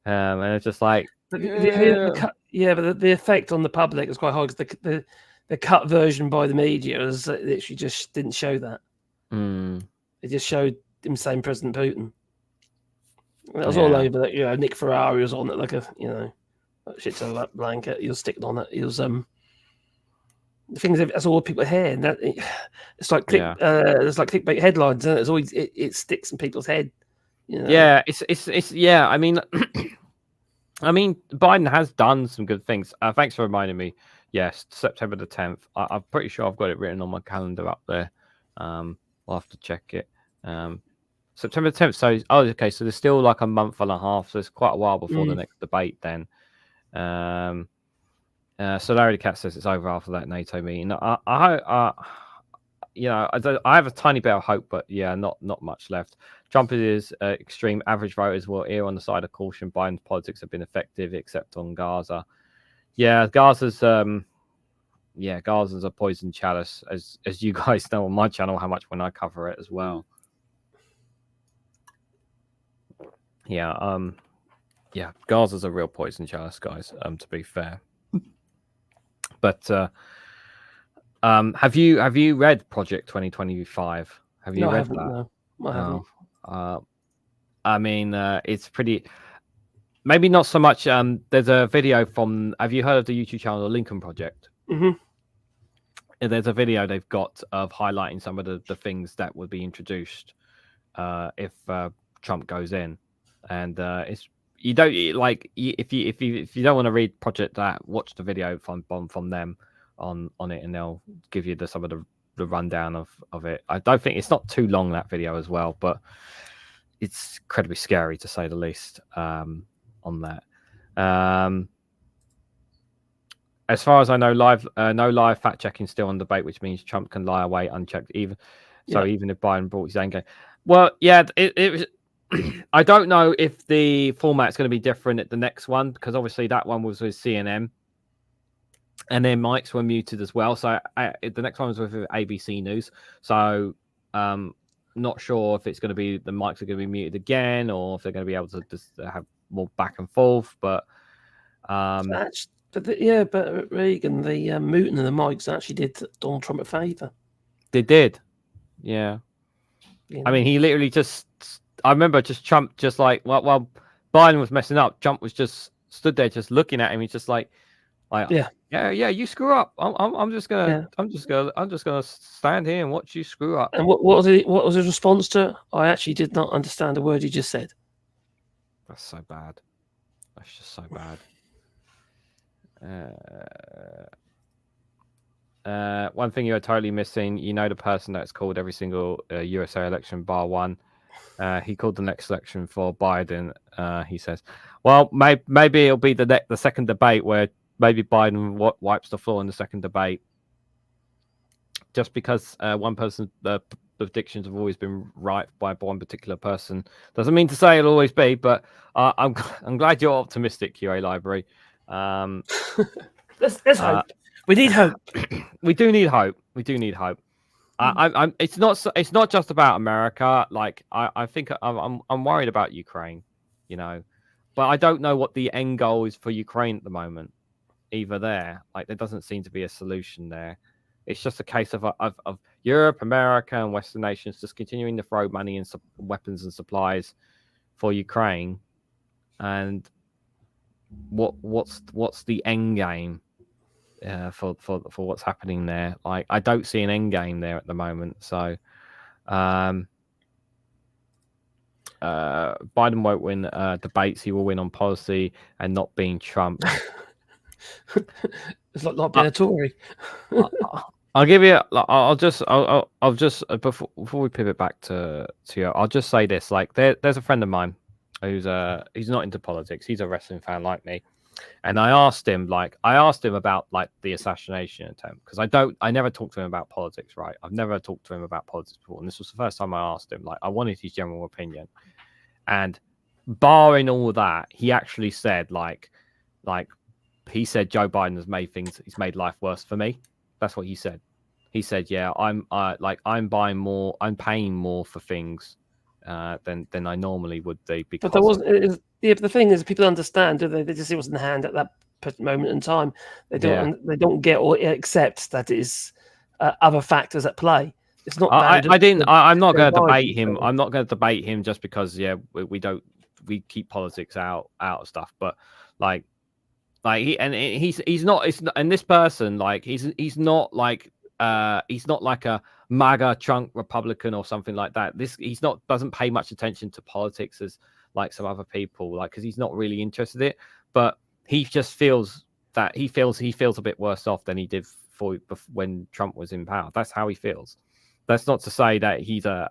and it's just like but the effect on the public is quite high because the cut version by the media is literally just didn't show that. It just showed him saying President Putin. It was all over that. Nick Ferrari was on it like a shit to that blanket. He was sticking on it. He was the thing is, that's all people hear, and that it's like clickbait headlines. And it's always it sticks in people's head. Yeah, it's yeah. I mean, Biden has done some good things. Thanks for reminding me. Yes, September the 10th. I'm pretty sure I've got it written on my calendar up there. I'll have to check it. September 10th. So, okay. So there's still like a month and a half. So it's quite a while before the next debate. Then, so Larry the Cat says it's over after that NATO meeting. I have a tiny bit of hope, but not much left. Trump is extreme. Average voters will err on the side of caution. Biden's politics have been effective, except on Gaza. Yeah, Gaza's a poison chalice, as you guys know on my channel how much when I cover it as well. Gaza's a real poison chalice, guys. To be fair, but have you read Project 2025? Have you read that? No, I haven't. I mean, it's pretty. Maybe not so much. There's a video from. Have you heard of the YouTube channel, the Lincoln Project? Mm-hmm. There's a video they've got of highlighting some of the things that would be introduced if Trump goes in, and it's you don't like if you don't want to read Project that, watch the video from them on it, and they'll give you some of the rundown of it. I don't think it's not too long, that video as well, but it's incredibly scary to say the least. On that, as far as I know, no live fact checking still on debate, which means Trump can lie away unchecked. Even if Biden brought his own game, well, yeah, it was. I don't know if the format's going to be different at the next one, because obviously that one was with CNN, and their mics were muted as well. So the next one was with ABC News. So not sure if it's going to be the mics are going to be muted again, or if they're going to be able to just have more back and forth. But but Reagan, the muting of the mics actually did Donald Trump a favor. They did, yeah. I mean, he literally just. I remember Trump just like while Biden was messing up, Trump was just stood there just looking at him. He's just like yeah, you screw up. I'm just gonna stand here and watch you screw up. And what was his response to it? I actually did not understand a word you just said. That's so bad. That's just so bad. One thing you're totally missing, the person that's called every single USA election bar one. He called the next election for Biden. He says, well, maybe it'll be the second debate where maybe Biden wipes the floor in the second debate. Just because one person's predictions have always been right by one particular person doesn't mean to say it'll always be. But I'm glad you're optimistic, QA Library. Let's hope. We need hope. We do need hope. It's not just about America. Like I think I'm worried about Ukraine, but I don't know what the end goal is for Ukraine at the moment. Either there, like there doesn't seem to be a solution there. It's just a case of Europe, America, and Western nations just continuing to throw money and weapons and supplies for Ukraine. And what's the end game for what's happening there? Like I don't see an end game there at the moment. So Biden won't win debates. He will win on policy and not being Trump. It's like not being a Tory. I'll give you. I'll just before we pivot back to you, I'll just say this. Like, there's a friend of mine who's he's not into politics. He's a wrestling fan like me, and I asked him about like the assassination attempt, because I never talked to him about politics. Right, I've never talked to him about politics before, and this was the first time I asked him. Like, I wanted his general opinion, and barring all of that, he actually said like he said Joe Biden has he's made life worse for me. That's what he said. He said, "Yeah, I'm buying more, I'm paying more for things than I normally would do." Because but there wasn't. But the thing is, people understand, do they? They just see what's in hand at that moment in time. They don't. They don't get or accept that it is other factors at play. It's not. I'm not going to debate him. I'm not going to debate him just because we keep politics out of stuff. But he's not. And this person, like, he's not like a MAGA Trump Republican or something like that. Doesn't pay much attention to politics as like some other people, like, because he's not really interested in it. But he just feels that he feels a bit worse off than he did when Trump was in power. That's how he feels. That's not to say that he's a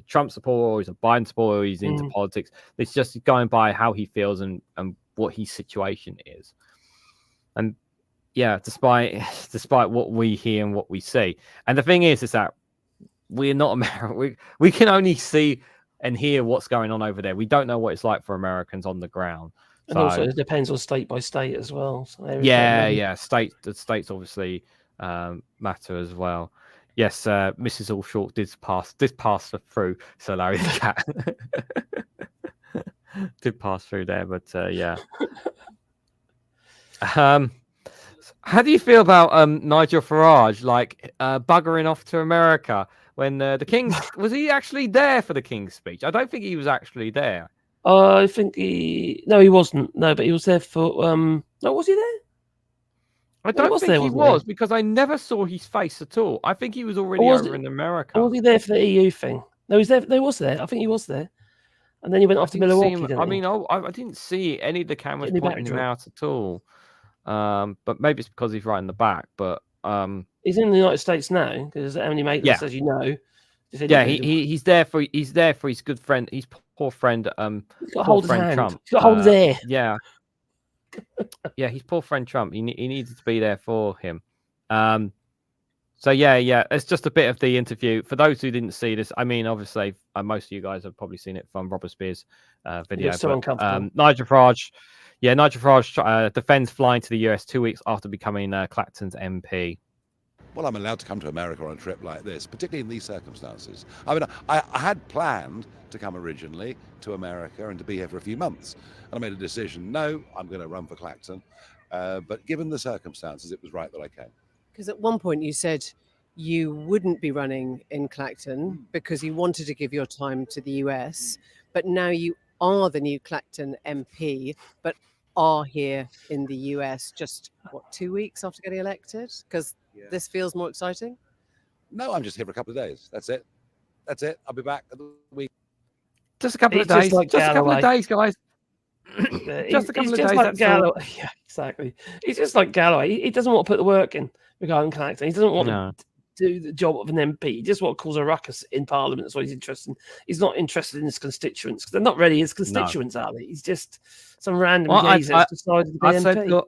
Trump supporter or he's a Biden supporter or he's into politics. It's just going by how he feels and what his situation is. And yeah, despite what we hear and what we see. And the thing is that we're not American. We can only see and hear what's going on over there. We don't know what it's like for Americans on the ground. And also it depends on state by state as well. So the states obviously matter as well. Yes, Mrs. AllShorts did pass through. So Larry the cat did pass through there, but yeah. How do you feel about Nigel Farage buggering off to America when the King was he actually there for the King's speech? I don't think he was actually there. I think he wasn't. No, but he was there for no, was he there? I don't think he was, because I never saw his face at all. I think he was already over in America. Was he there for the EU thing? No, he's there. He was there. I think he was there. And then he went off to Milwaukee. I didn't see any of the cameras pointing him out at all. But maybe it's because he's right in the back. But he's in the United States now because Emily Maitland, as you know. He's there for his good friend. His poor friend. He's got to hold his hand. Trump. He's got to hold his ear. Yeah. Yeah, his poor friend Trump. He needed to be there for him. So yeah, it's just a bit of the interview. For those who didn't see this, I mean, obviously, most of you guys have probably seen it from Robert Spears' video. It's so uncomfortable. Nigel Farage defends flying to the US 2 weeks after becoming Clacton's MP. Well, I'm allowed to come to America on a trip like this, particularly in these circumstances. I mean, I had planned to come originally to America and to be here for a few months. And I made a decision, no, I'm going to run for Clacton. But given the circumstances, it was right that I came. Because at one point you said you wouldn't be running in Clacton because you wanted to give your time to the US. But now you are the new Clacton MP, but are here in the US just, 2 weeks after getting elected? Because this feels more exciting? No, I'm just here for a couple of days. That's it. I'll be back at the week. Just a couple of days. Just a couple of days, guys. Just a couple of days. Like Galloway. Yeah, exactly. He's just like Galloway. He doesn't want to put the work in regarding Clacton. He doesn't want to do the job of an MP. He just wants to cause a ruckus in Parliament. That's what he's interested in. He's not interested in his constituents because they're not really his constituents, are they? He's just some random geezer that's decided to be MP.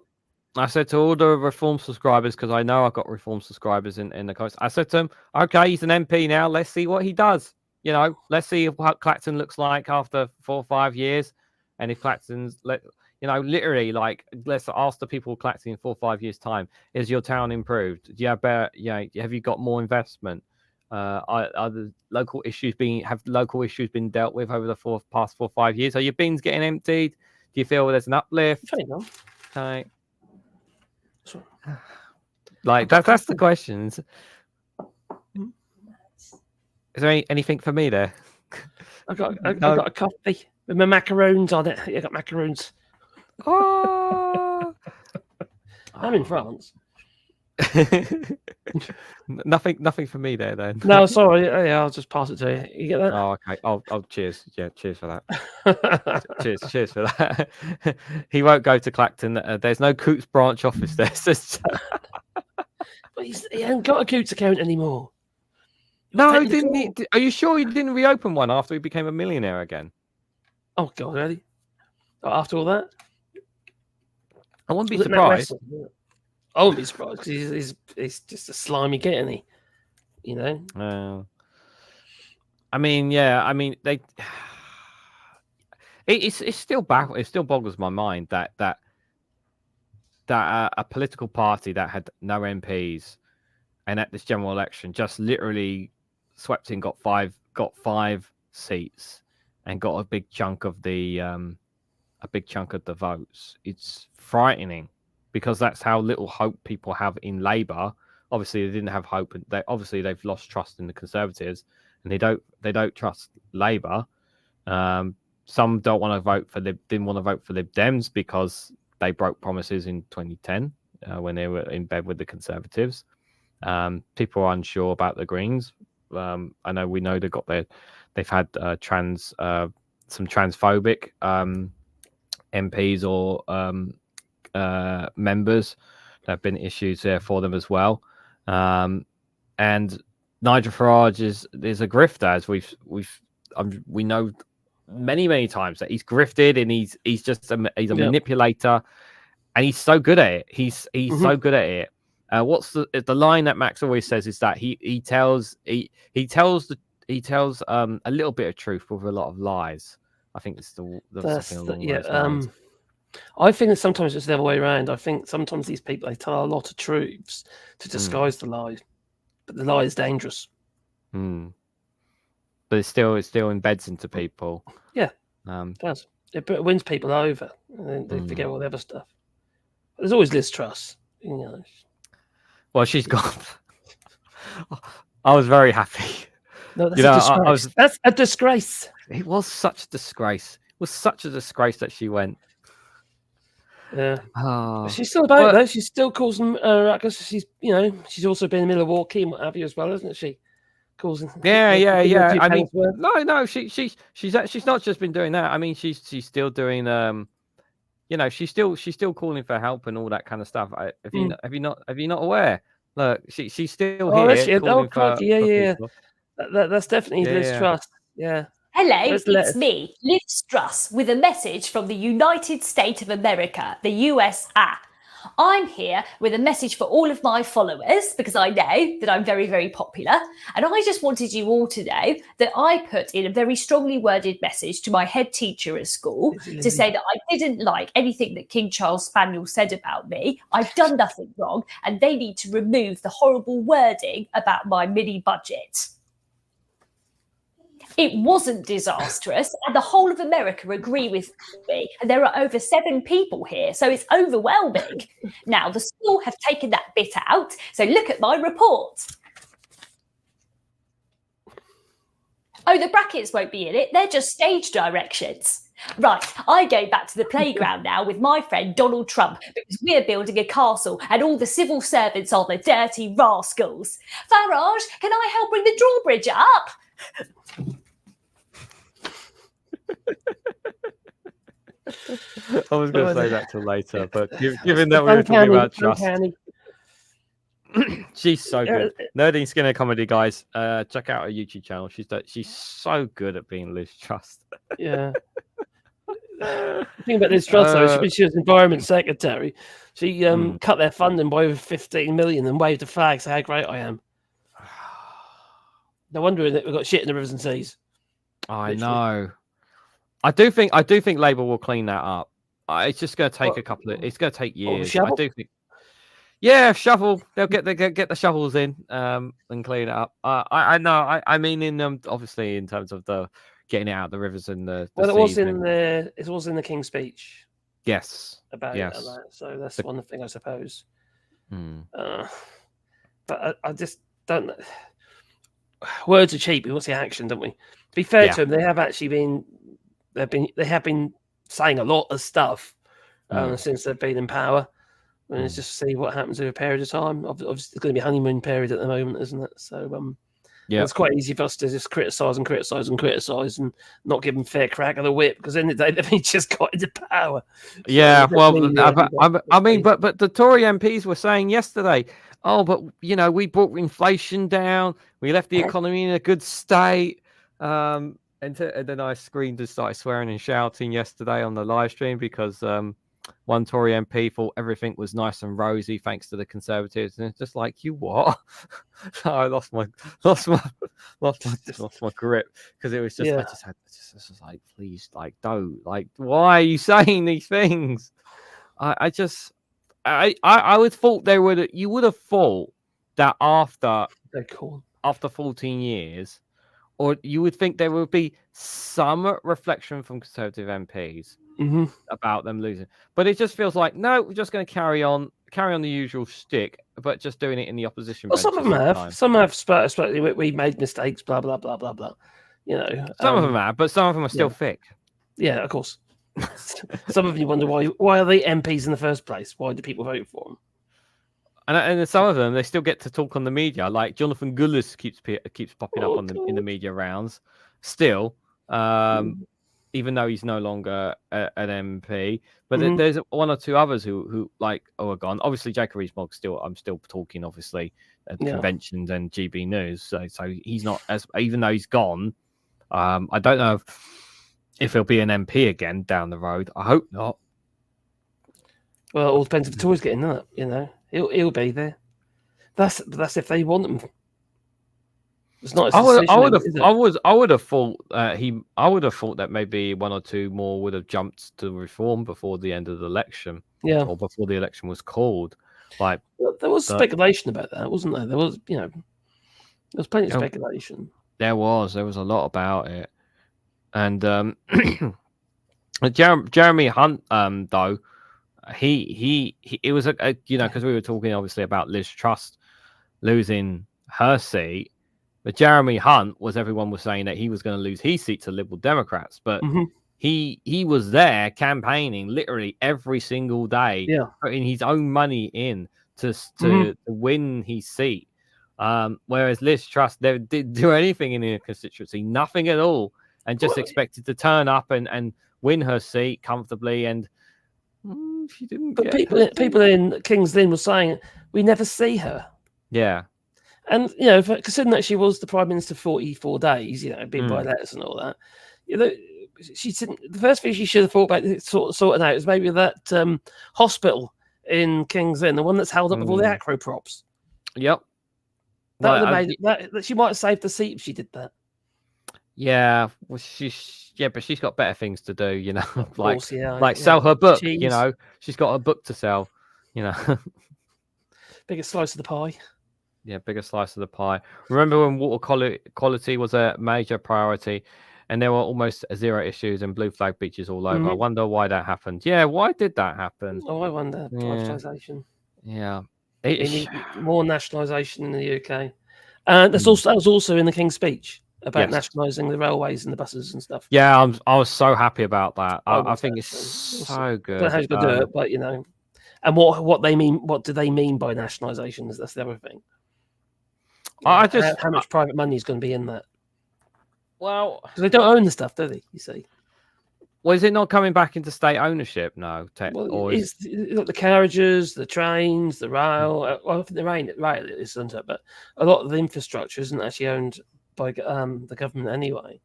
I said to all the Reform subscribers, because I know I've got Reform subscribers in the comments, I said to him, okay, he's an MP now. Let's see what he does. Let's see what Clacton looks like after 4 or 5 years. And if Clacton's, literally, let's ask the people Clacton in 4 or 5 years' time, is your town improved? Do you have better, have you got more investment? Are the local issues been dealt with over the past 4 or 5 years? Are your bins getting emptied? Do you feel there's an uplift? Okay. That's the questions. Is there anything for me there? I got a coffee with my macaroons on it. I got macaroons. Oh. I'm in France. Nothing for me there then. No, sorry. Yeah, I'll just pass it to you. You get that? Oh, okay. Oh, cheers. Yeah, cheers for that. Cheers for that. He won't go to Clacton. There's no Coots branch office there. But he hasn't got a Coots account anymore. No, didn't he? Are you sure he didn't reopen one after he became a millionaire again? Oh God, really? After all that, I wouldn't be surprised. I wouldn't be surprised because he's just a slimy git, isn't he? You know. I mean, yeah. I mean, they. It's still baffles. It still boggles my mind that a political party that had no MPs, and at this general election just literally swept in, got five seats, and got a big chunk of the votes. It's frightening because that's how little hope people have in Labour. Obviously, they didn't have hope, and they've lost trust in the Conservatives, and they don't trust Labour. Some don't want to vote for didn't want to vote for Lib Dems because they broke promises in 2010 when they were in bed with the Conservatives. People are unsure about the Greens. I know they've had some transphobic MPs or members. There have been issues there for them as well. And Nigel Farage is a grifter, as we know many times that he's grifted, and he's a manipulator, and he's so good at it. He's so good at it. What's the line that Max always says is that he tells a little bit of truth with a lot of lies. I think it's something along those lines. I think that sometimes it's the other way around. I think sometimes these people, they tell a lot of truths to disguise the lie, but the lie is dangerous. But it still embeds into people. Yeah, it does. It wins people over, and then they forget all the other stuff. But there's always Liz Truss, you know. Well, she's gone. I was very happy. No, that's a disgrace. That's a disgrace. It was such a disgrace. It was such a disgrace that she went. Yeah. She's still about though. She's still causing ruckus. She's also been in Milwaukee and what have you as well, isn't she? Causing. Yeah. I mean, no. She's not just been doing that. I mean, she's still doing. She's still calling for help and all that kind of stuff. Have you not aware? Look, she's still here. That's definitely Liz Truss. Yeah. Hello, it's me, Liz Truss, with a message from the United States of America, the USA. I'm here with a message for all of my followers because I know that I'm very, very popular. And I just wanted you all to know that I put in a very strongly worded message to my head teacher at school to say that I didn't like anything that King Charles Spaniel said about me. I've done nothing wrong, and they need to remove the horrible wording about my mini budget. It wasn't disastrous, and the whole of America agree with me. And there are over 7 people here, so it's overwhelming. Now, the school have taken that bit out, so look at my report. Oh, the brackets won't be in it. They're just stage directions. Right, I go back to the playground now with my friend Donald Trump because we're building a castle and all the civil servants are the dirty rascals. Farage, can I help bring the drawbridge up? I was going to say that till later, but given that we were talking about trust, she's so good. Nerding Skinner Comedy, guys. Check out her YouTube channel. She's so good at being Liz Truss. Yeah. The thing about Liz Truss, though, she was Environment Secretary. She cut their funding by over 15 million and waved a flag, so how great I am. No wonder that we've got shit in the rivers and seas. I know. I do think Labour will clean that up. It's just going to take it's going to take years. I do think. Yeah, shovel. They'll get the shovels in and clean it up. I know. I mean, obviously in terms of the getting it out of the rivers and the well, it was in the King's speech. Yes. About it. So that's one thing, I suppose. But I just don't know. Words are cheap. We want to see action, don't we? To be fair to them, they have actually been. They have been saying a lot of stuff since they've been in power. And it's just see what happens over a period of time. Obviously, it's going to be honeymoon period at the moment, isn't it? So, it's quite easy for us to just criticise and not give them fair crack of the whip, because then they've just got into power. Yeah, So, well, I mean, but the Tory MPs were saying yesterday, oh, but we brought inflation down, we left the economy in a good state, and then I screamed and started swearing and shouting yesterday on the live stream because one Tory MP thought everything was nice and rosy thanks to the Conservatives, and it's just like, you what? I lost my grip, because it was just I just like, please, like, don't, like, why are you saying these things? I would thought you would have thought that after 14 years, or you would think there would be some reflection from Conservative MPs about them losing. But it just feels like, no, we're just going to carry on the usual shtick, but just doing it in the opposition. Well, some of them have. Some have we made mistakes, blah, blah, blah, blah, blah. Some of them have, but some of them are still thick. Yeah, of course. Some of you wonder why are they MPs in the first place? Why do people vote for them? And some of them, they still get to talk on the media. Like Jonathan Gullis keeps popping up in the media rounds still, even though he's no longer an MP. But there's one or two others who are gone. Obviously, Jacob Rees-Mogg I'm still talking, obviously, at conventions and GB News. So he's not, even though he's gone. I don't know if he'll be an MP again down the road. I hope not. Well, it all depends if the Tories get in that, He'll be there. That's if they want him. It's not. I would have thought that maybe one or two more would have jumped to reform before the end of the election. Yeah, or before the election was called. Like, there was speculation about that, wasn't there? There was, there was plenty of speculation. There was a lot about it, and Jeremy Hunt, though. It was because we were talking obviously about Liz Truss losing her seat, but Jeremy Hunt everyone was saying that he was going to lose his seat to Liberal Democrats, but he was there campaigning literally every single day, putting his own money in to win his seat, whereas Liz Truss didn't do anything in the constituency, nothing at all, and just expected to turn up and win her seat comfortably, and she didn't. But people in King's Lynn were saying we never see her. Yeah, and considering that she was the Prime Minister 44 days, being by letters and all that, she didn't. The first thing she should have thought about sorting out is maybe that hospital in King's Lynn, the one that's held up with all the acro props. Yep, that would have made that she might have saved the seat if she did that. Yeah, well, but she's got better things to do, like sell her book. Cheese. She's got a book to sell. Bigger slice of the pie. Yeah, bigger slice of the pie. Remember when water quality was a major priority, and there were almost zero issues and blue flag beaches all over. I wonder why that happened. Yeah, why did that happen? Oh, I wonder. Privatisation. Yeah, we need more nationalisation in the UK, and that was also in the King's Speech. About nationalising the railways and the buses and stuff. Yeah, I was so happy about that. I think it's so good. I don't know how you're gonna do it, but and what they mean. What do they mean by nationalisation? That's the other thing. How much private money is going to be in that? Well, because they don't own the stuff, do they? You see. Well, is it not coming back into state ownership? No. It's the carriages, the trains, the rail. Well, I think the rail isn't it, but a lot of the infrastructure isn't actually owned by the government anyway.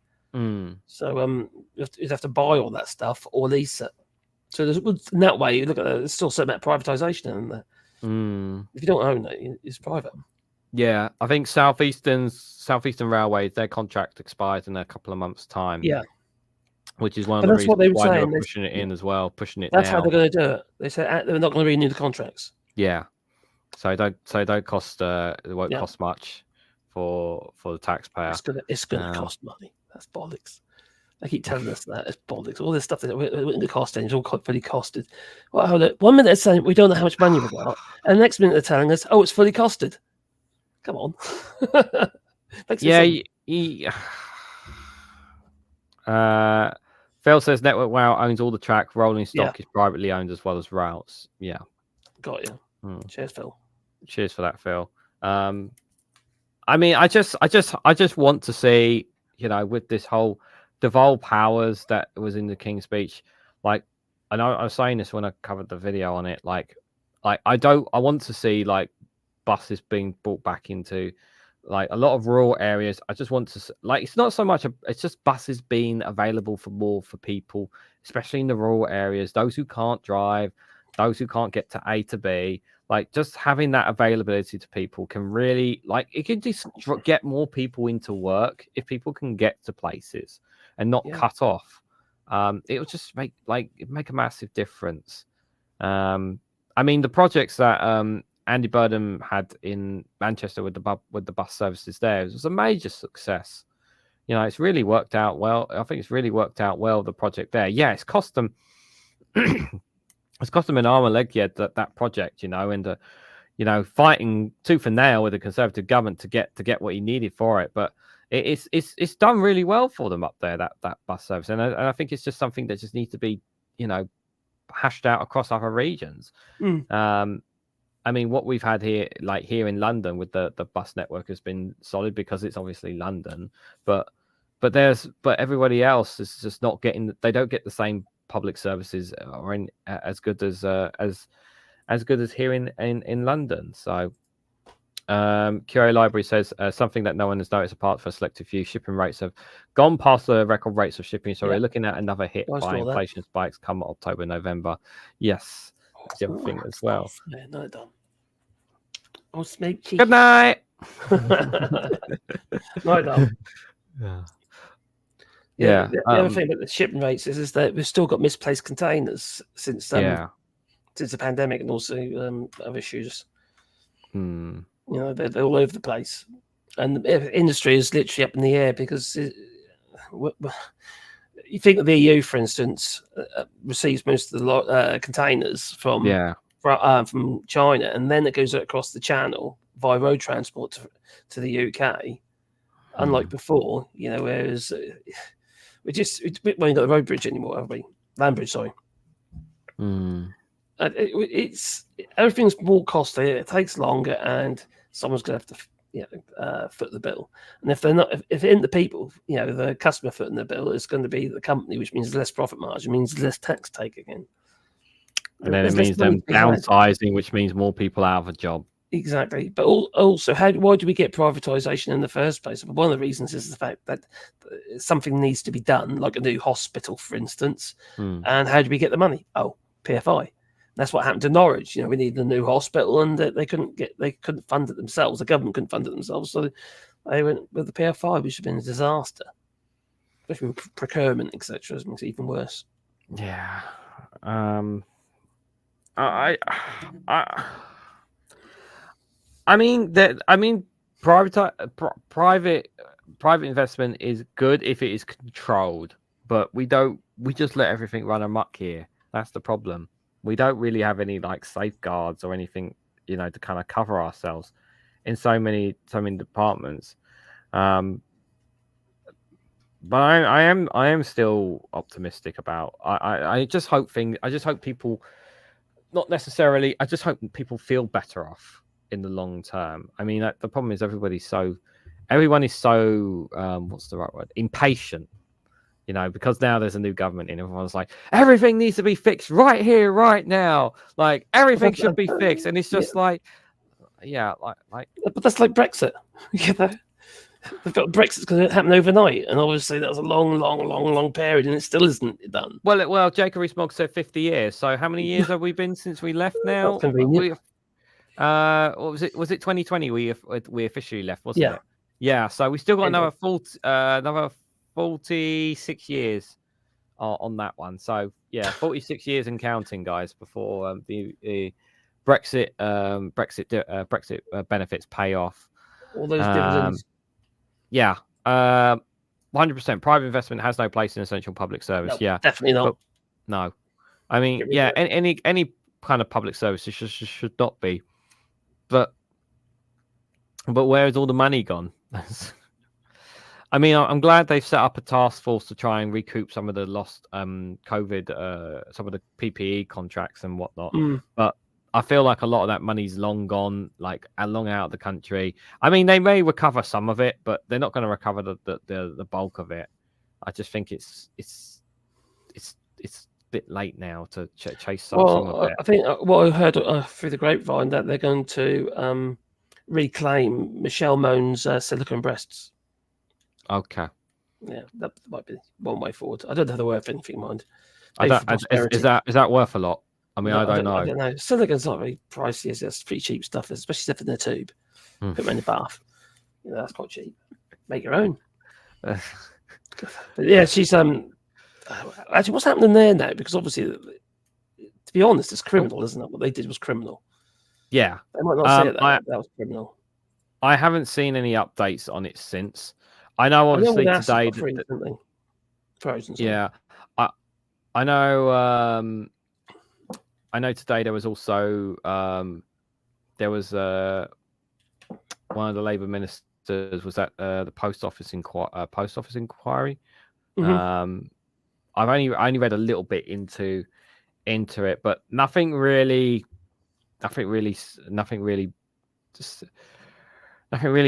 So you'd have to buy all that stuff or lease it. So in that way, you look at it, there's still a certain amount of privatisation in there. If you don't own it, it's private. Yeah, I think Southeastern Railways, their contract expires in a couple of months' time. Yeah, which is one of the reasons why they're pushing it in as well, pushing it. That's how they're going to do it. They said they're not going to renew the contracts. Yeah, so don't cost. It won't cost much for the taxpayer. It's going to cost money. That's bollocks. They keep telling us that it's bollocks. All this stuff that wouldn't cost any, it's all fully costed. Well, hold it. 1 minute they're saying we don't know how much money we've got, and the next minute they're telling us, oh, it's fully costed. Come on. Phil says Network Rail owns all the track. Rolling stock is privately owned as well as routes. Yeah. Got you. Cheers, Phil. Cheers for that, Phil. I mean, I just want to see, with this whole devolved powers that was in the King's Speech, like, and I was saying this when I covered the video on it, like I want to see like buses being brought back into like a lot of rural areas. I just want to like, it's not so much it's just buses being available for people, especially in the rural areas, those who can't drive, those who can't get to A to B. Like, just having that availability to people can really, like, it can just get more people into work if people can get to places and not cut off. It will just make a massive difference. I mean, the projects that Andy Burnham had in Manchester with the bus services there, it was a major success. It's really worked out well. I think it's really worked out well, the project there. Yeah, it's cost them it's cost them an arm and leg, that project, and fighting tooth and nail with the Conservative government to get what he needed for it. But it's done really well for them up there, that bus service, and I think it's just something that just needs to be, hashed out across other regions. I mean, what we've had here, like here in London with the bus network, has been solid because it's obviously London, but everybody else is just not getting. They don't get the same public services or as good as good as here in London. So QA Library says something that no one has noticed apart from a selective few, shipping rates have gone past the record rates of shipping, so we're looking at another hit by inflation spikes come October, November. Yes, that's the other thing as well. Yeah, no, done. I'll smoke cheese. Good night. No, done. Yeah. The other thing about the shipping rates is that we've still got misplaced containers since the pandemic, and also other issues. They're all over the place, and the industry is literally up in the air because you think of the EU, for instance, receives most of the containers from China, and then it goes across the channel via road transport to the UK. Unlike before, whereas we ain't got the road bridge anymore, have we? Land bridge, sorry. It's everything's more costly. It takes longer, and someone's going to have to foot the bill. And if they're not, if it isn't the people, the customer footing the bill, it's going to be the company, which means less profit margin, means less tax take again. And then it means them downsizing, which means more people out of a job. Exactly. But also, why do we get privatisation in the first place? One of the reasons is the fact that something needs to be done, like a new hospital, for instance. And how do we get the money? Oh, PFI. That's what happened to Norwich. We needed a new hospital, and they couldn't fund it themselves. The government couldn't fund it themselves, so they went with the PFI, which has been a disaster, especially with procurement, etc. It makes it even worse. Yeah. I mean, private investment is good if it is controlled, but we just let everything run amok here. That's the problem. We don't really have any like safeguards or anything, to kind of cover ourselves in so many departments. But I am still optimistic about. I just hope people, not necessarily. I just hope people feel better off in the long term. I mean, the problem is everyone is so what's the right word? Impatient. Because now there's a new government and everyone's like, everything needs to be fixed right here, right now. Like everything should be fixed, and it's just like. But that's like Brexit. They've got Brexit's going to happen overnight, and obviously that was a long period, and it still isn't done. Well, Jacob Rees-Mogg said 50 years. So how many years have we been since we left now? That's convenient. What was it? Was it 2020 we officially left? Wasn't it? Yeah. So we still got another 46 years on that one. So 46 years and counting, guys, before the Brexit benefits pay off. All those dividends. 100%. Private investment has no place in essential public service. No, definitely not. No, I mean, any kind of public service should not be. But where's all the money gone? I mean, I'm glad they've set up a task force to try and recoup some of the lost COVID, some of the PPE contracts and whatnot. But I feel like a lot of that money's long gone, like long out of the country. I mean, they may recover some of it, but they're not going to recover the bulk of it. I just think it's a bit late now to chase some of it. I think what I heard through the grapevine that they're going to reclaim Michelle Moan's silicone breasts. Okay. Yeah, that might be one way forward. I don't know the worth anything, mind. Is that worth a lot? I mean, No, I don't know. I don't know. Silicone's not very pricey. It's pretty cheap stuff, especially stuff in the tube. Put them in the bath. You know, that's quite cheap. Make your own. But yeah, she's actually, what's happening there now? Because obviously, to be honest, it's criminal, isn't it? What they did was criminal. Yeah, they might not say it that was criminal. I haven't seen any updates on it since. I know obviously today that Frozen. Yeah, I know. I know today there was also there was one of the Labour ministers was at the post office inquiry. Mm-hmm. I've only read a little bit into it, but nothing really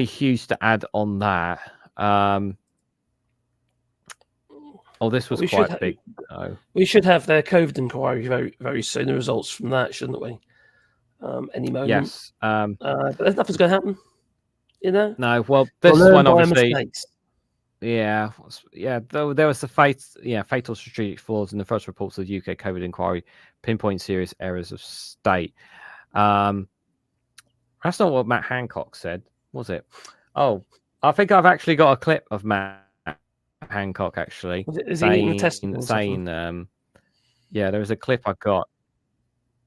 huge to add on that. This was quite big. We should have their COVID inquiry very, very soon. The results from that, shouldn't we? Any moment. Yes. But nothing's going to happen. You know. No. Well, this one obviously. Yeah. There was the fatal strategic flaws in the first reports of the UK COVID inquiry, pinpoint serious errors of state. That's not what Matt Hancock said, was it? Oh, I think I've actually got a clip of Matt Hancock actually saying yeah, there was a clip I got.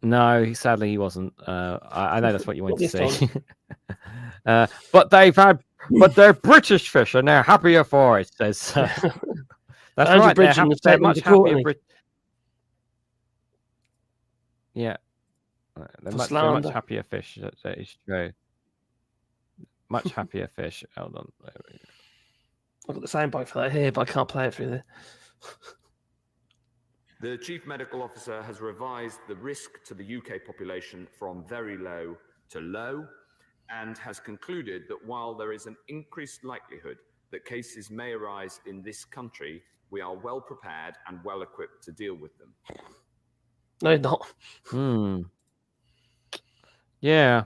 No, sadly he wasn't. I know that's what you want to see. But they're British fish and they're happier for it. Says that's right. They're much happier. Yeah, they're much happier fish. That is true. Much happier fish. Hold on. There we go. I've got the soundbite for that here, but I can't play it through there. The Chief Medical Officer has revised the risk to the UK population from very low to low and has concluded that while there is an increased likelihood that cases may arise in this country, we are well prepared and well equipped to deal with them. No, not. Yeah.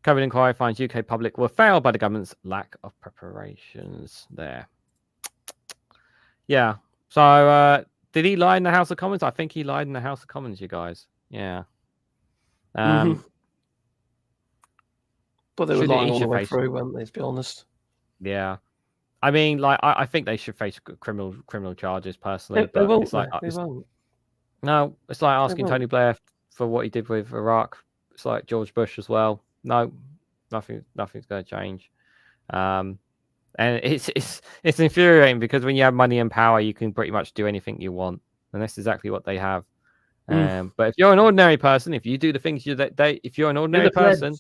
COVID inquiry finds UK public were failed by the government's lack of preparations there. Yeah. So did he lie in the House of Commons? I think he lied in the House of Commons, you guys. Yeah. But they were lying all the way through, weren't they, to be honest? Yeah. I mean, like, I think they should face criminal charges personally. They won't. No, it's like asking Tony Blair for what he did with Iraq. It's like George Bush as well. No, nothing's going to change. And it's infuriating because when you have money and power, you can pretty much do anything you want, and that's exactly what they have. But if you're an ordinary person, if you do the things if you're an ordinary person,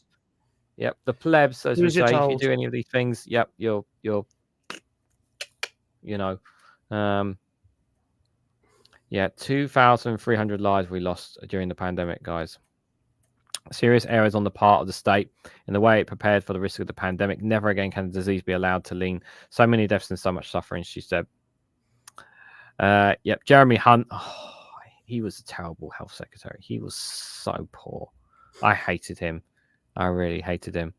yep, the plebs, as we say, if you do any of these things, yep, you're you know, 2,300 lives we lost during the pandemic, guys. Serious errors on the part of the state in the way it prepared for the risk of the pandemic. Never again can the disease be allowed to lean so many deaths and so much suffering, she said. Yep, Jeremy Hunt. Oh, he was a terrible health secretary. He was so poor. I hated him. I really hated him.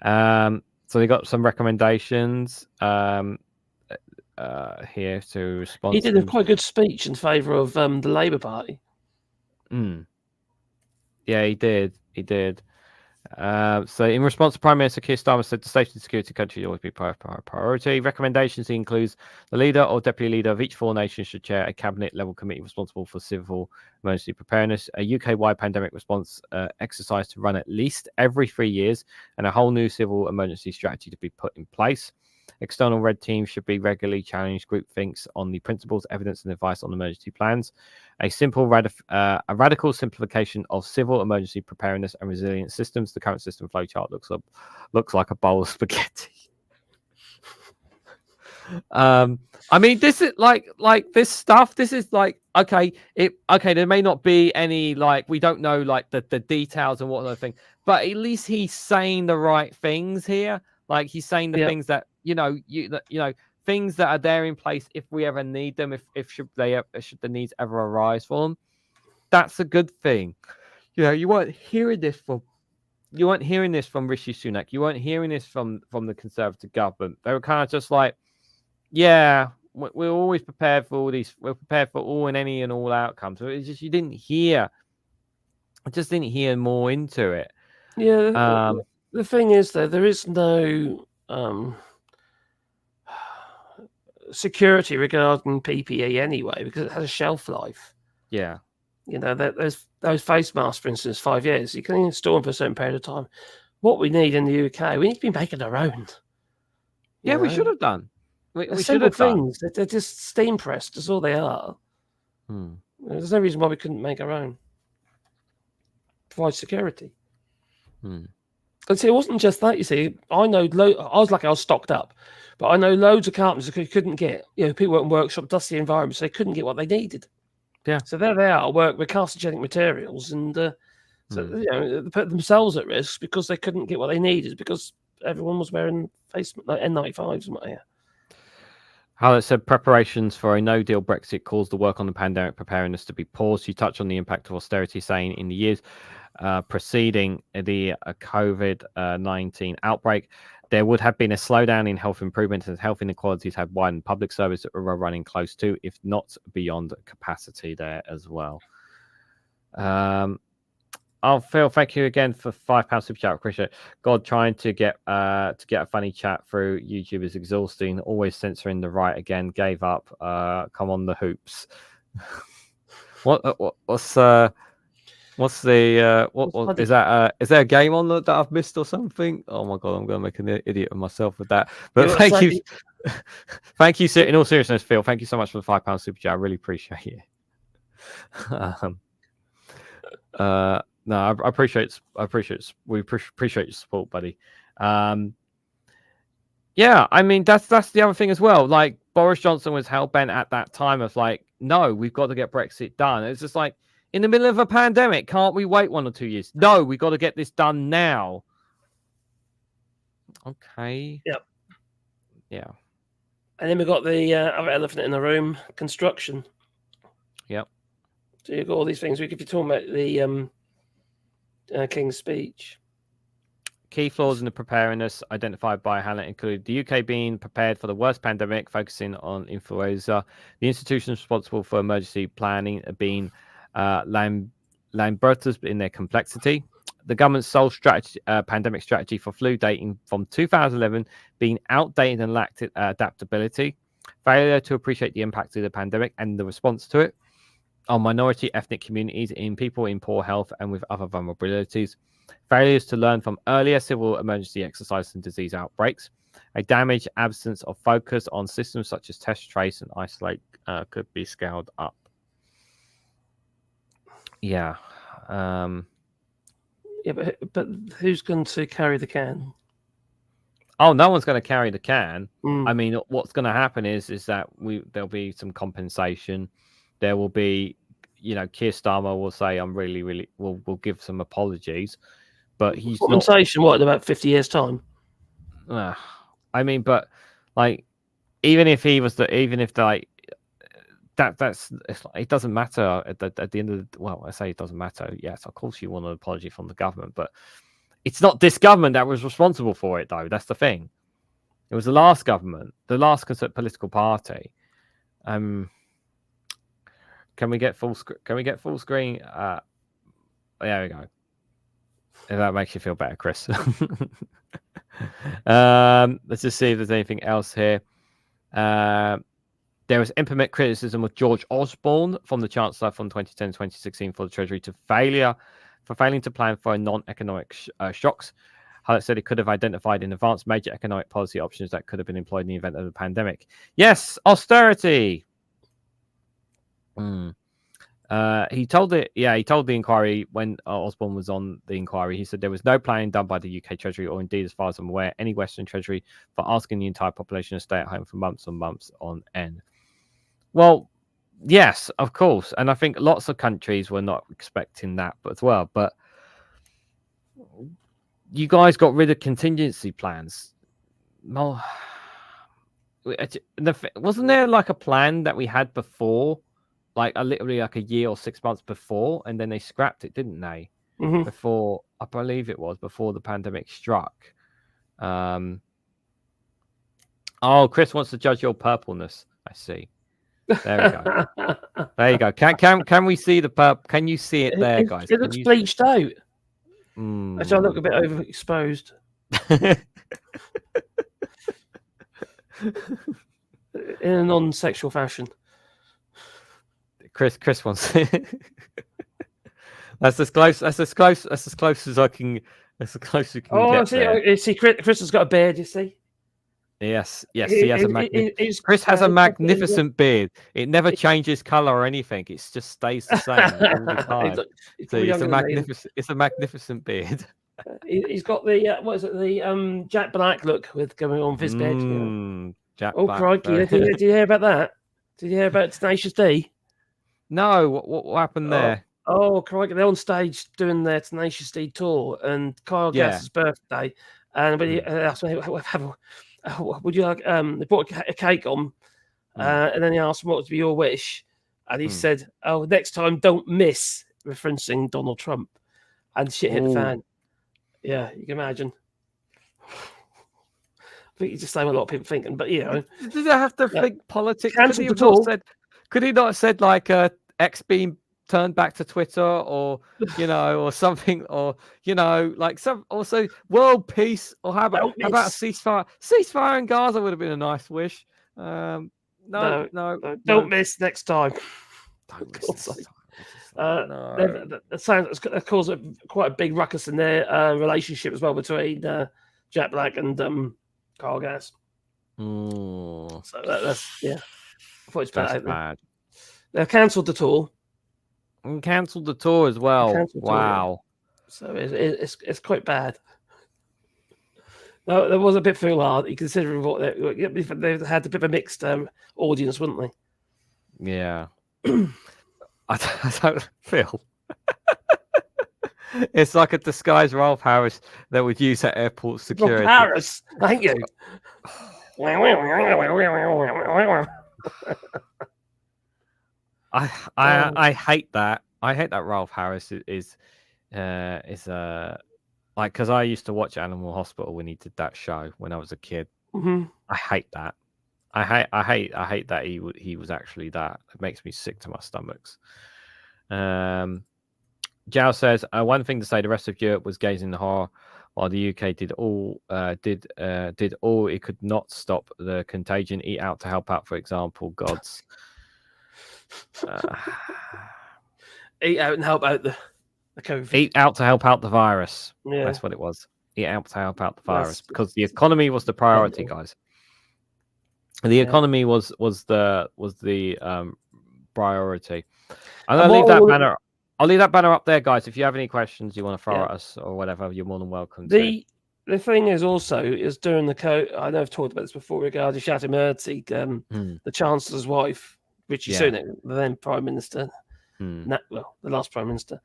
So they got some recommendations here to respond. He did a quite good speech in favour of the Labour Party. Yeah, he did. So in response to Prime Minister Keir Starmer said the safety and security of the country always be priority. Recommendations includes the leader or deputy leader of each 4 nations should chair a cabinet level committee responsible for civil emergency preparedness, a UK-wide pandemic response exercise to run at least every 3 years, and a whole new civil emergency strategy to be put in place. External red teams should be regularly challenged groupthinks on the principles, evidence, and advice on emergency plans. A radical simplification of civil emergency preparedness and resilience systems. The current system flowchart looks like a bowl of spaghetti. I mean, this is like this stuff. This is like okay. There may not be any like we don't know like the details and what other thing, but at least he's saying the right things here. Like he's saying the things that things that are there in place if we ever need them. If should the needs ever arise for them, that's a good thing. You weren't hearing this from. You weren't hearing this from Rishi Sunak. You weren't hearing this from the Conservative government. They were kind of just like, yeah, we're always prepared for all these. We're prepared for all and any and all outcomes. So it's just you didn't hear. I just didn't hear more into it. Yeah. The thing is, though, there is no security regarding PPE anyway because it has a shelf life. Yeah. Those face masks, for instance, 5 years. You can only store them for a certain period of time. What we need in the UK, we need to be making our own. Yeah, we should have done. We should simple have done. things. They're just steam pressed. That's all they are. There's no reason why we couldn't make our own. Provide security. And see, it wasn't just that. You see, I know. I was lucky. I was stocked up, but I know loads of carpenters who couldn't get. People work in workshop, dusty environments. So they couldn't get what they needed. Yeah. So there they are, work with carcinogenic materials, and they put themselves at risk because they couldn't get what they needed because everyone was wearing N95s and what have you. Howlett said preparations for a no-deal Brexit caused the work on the pandemic preparedness to be paused. You touched on the impact of austerity, saying in the years preceding the COVID-19 outbreak, there would have been a slowdown in health improvements as health inequalities had widened. Public service that were running close to, if not beyond capacity there as well. Phil, thank you again for £5 super chat. Appreciate it. God, trying to get a funny chat through YouTube is exhausting. Always censoring the right again. Gave up. Come on the hoops. What's the what is that? Is there a game on that I've missed or something? Oh my god, I'm going to make an idiot of myself with that. But thank you, thank you. In all seriousness, Phil, thank you so much for the £5 super chat. I really appreciate it. No, I appreciate. We appreciate your support, buddy. Yeah, I mean that's the other thing as well. Like Boris Johnson was hell bent at that time of like, no, we've got to get Brexit done. It's just like in the middle of a pandemic, can't we wait 1 or 2 years? No, we got to get this done now. Okay. Yep. Yeah. And then we've got the other elephant in the room: construction. Yep. So you've got all these things. If you're talking about the King's speech. Key flaws in the preparedness identified by Hannah include the UK being prepared for the worst pandemic, focusing on influenza. The institutions responsible for emergency planning being Lambertus in their complexity. The government's sole strategy, pandemic strategy for flu dating from 2011 being outdated and lacked adaptability. Failure to appreciate the impact of the pandemic and the response to it on minority ethnic communities, in people in poor health and with other vulnerabilities. Failures to learn from earlier civil emergency exercises and disease outbreaks. A damaged absence of focus on systems such as test, trace, and isolate could be scaled up. Yeah. Yeah, but who's going to carry the can? Oh, no one's going to carry the can. Mm. I mean, what's going to happen is that there'll be some compensation. There will be, Keir Starmer will say, "I'm really, will give some apologies," but he's compensation. What in about 50 years' time? I mean, but like, even if he was that's it doesn't matter at the end of I say it doesn't matter. Yes, of course you want an apology from the government, but it's not this government that was responsible for it, though. That's the thing. It was the last government, the last political party. Can we get full screen? There we go. If that makes you feel better, Chris. Let's just see if there's anything else here. There was implement criticism of George Osborne from the Chancellor from 2010-2016 for the Treasury failing to plan for non-economic shocks. Hallett said it could have identified in advance major economic policy options that could have been employed in the event of the pandemic. Yes, austerity. He told it. Yeah, he told the inquiry when Osborne was on the inquiry. He said there was no planning done by the UK Treasury, or indeed, as far as I'm aware, any Western Treasury, for asking the entire population to stay at home for months and months on end. Well, yes, of course, and I think lots of countries were not expecting that, but as well. But you guys got rid of contingency plans. No, wasn't there like a plan that we had before? Like literally like a year or 6 months before, and then they scrapped it, didn't they? Mm-hmm. Before, I believe it was before the pandemic struck. Oh, Chris wants to judge your purpleness. I see. There we go. There you go. Can we see the purple? Can you see it there, guys? It looks bleached out. Mm. Actually, I look a bit overexposed. In a non-sexual fashion. Chris wants. That's as close as I can. That's as close as you can get. See, Chris has got a beard. You see. Yes, he has Chris has a magnificent beard. It never changes color or anything. It just stays the same all the time. It's a magnificent beard. He's got the what is it? The Jack Black look with going on with his beard. Jack Black. Crikey! Did you hear about that? Did you hear about Tenacious D? No, what happened there? Oh, crikey! They're on stage doing their Tenacious D tour, and Kyle Gass's birthday, and when he asked me, would you like? They brought a cake on, and then he asked him what would be your wish, and he said, "Oh, next time, don't miss," referencing Donald Trump, and shit hit the fan. Yeah, you can imagine. I think he's just saying what a lot of people thinking, but did they have to think politics? Could he not have said like X being turned back to Twitter, or or something, or like some also world peace, or how about a ceasefire? Ceasefire in Gaza would have been a nice wish. No, don't miss next time. Don't miss next time. That caused quite a big ruckus in their relationship as well between Jack Black and Kyle Gass. So that's I thought it's bad. They've cancelled the tour. And cancelled the tour as well. Wow. So it's quite bad. No, there was a bit foolhardy considering what they had a bit of a mixed audience, wouldn't they? Yeah. I don't feel. It's like a disguised Ralph Harris that would use at airport security. Ralph Harris, thank you. I hate that. I hate that Ralph Harris is like, because I used to watch Animal Hospital when he did that show when I was a kid. Mm-hmm. I hate that. I hate that he was actually that. It makes me sick to my stomachs. Jao says one thing to say: the rest of Europe was gazing in horror, while the UK did all it could not stop the contagion. Eat out to help out, for example. Gods. Eat out and help out the COVID. Eat out to help out the virus. Yeah, that's what it was. Eat out to help out the virus, because the economy was the priority, guys. The economy was the priority. I'll leave that banner. I'll leave that banner up there, guys. If you have any questions you want to throw at us or whatever, you're more than welcome. The thing is also during the I know I've talked about this before regarding Shatta Murty, the Chancellor's wife, Richie Sunak, the then Prime Minister. The last Prime Minister.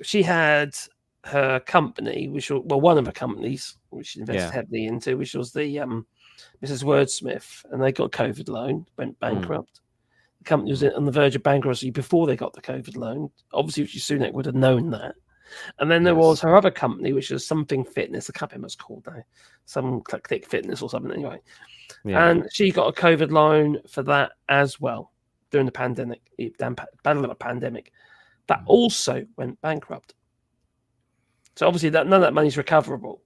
She had her company, which was one of her companies, which she invested heavily into, which was the Mrs. Wordsmith, and they got a COVID loan, went bankrupt. The company was on the verge of bankruptcy before they got the COVID loan. Obviously, Richie Sunak would have known that. And then there was her other company, which was Something Fitness. I can't remember what it's called now. Some Click Fitness or something anyway. Yeah. And she got a COVID loan for that as well during the pandemic. That also went bankrupt. So obviously none of that money is recoverable.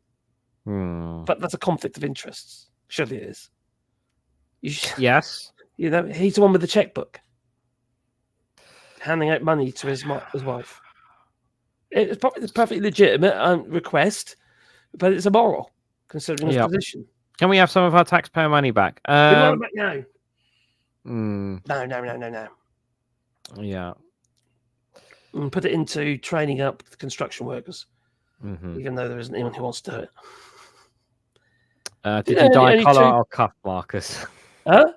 But that's a conflict of interests. Surely it is. Yes. He's the one with the checkbook, handing out money to his wife. It's probably a perfectly legitimate request, but it's immoral considering his position. Can we have some of our taxpayer money back? We want it back now. No. No. Yeah. And put it into training up the construction workers, Mm-hmm. even though there isn't anyone who wants to do it. Did you dye collar or cuff, Marcus? Huh?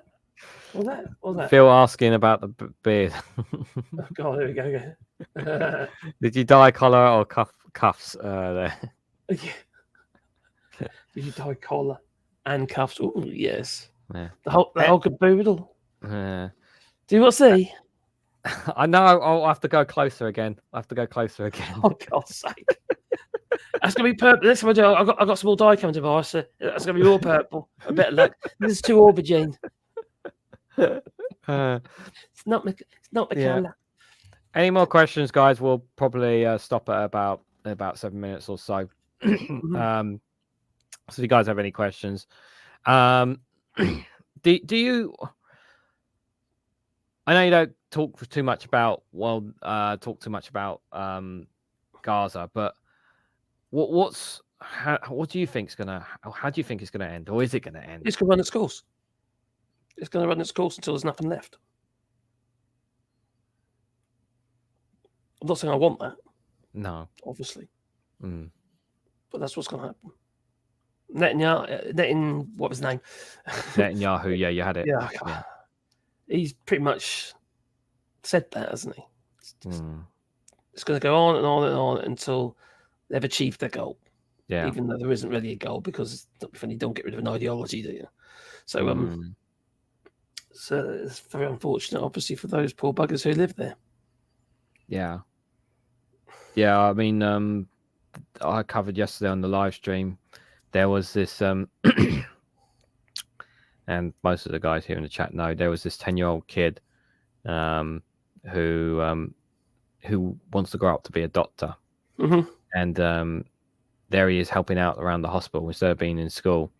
What was that? Phil asking about the beard. Oh God, there we go. Did you dye collar or cuffs there? Yeah. Did you dye collar and cuffs? Oh yes. Yeah. The whole caboodle. Yeah. Do you want to see? I know. I'll have to go closer again. Oh God's sake! That's gonna be purple. Next time I do, I got some more dye coming tomorrow, so that's gonna be all purple. A bit of luck. This is too aubergine. It's not the colour. Any more questions, guys? We'll probably stop at about 7 minutes or so. So if you guys have any questions, do you? I know you don't talk too much about Gaza, but what do you think is gonna? How do you think it's gonna end, or is it gonna end? It's gonna run its course. It's gonna run its course until there's nothing left. I'm not saying I want that. No, obviously, but that's what's gonna happen. Netanyahu, what was his name? Netanyahu. Yeah, you had it. Yeah. He's pretty much said that, hasn't he? It's going to go on and on and on until they've achieved their goal. Yeah. Even though there isn't really a goal, because you don't get rid of an ideology, do you? So, so it's very unfortunate, obviously, for those poor buggers who live there. Yeah. Yeah. I mean, I covered yesterday on the live stream. There was this, and most of the guys here in the chat know, there was this 10-year-old kid who wants to grow up to be a doctor. And there he is helping out around the hospital instead of being in school,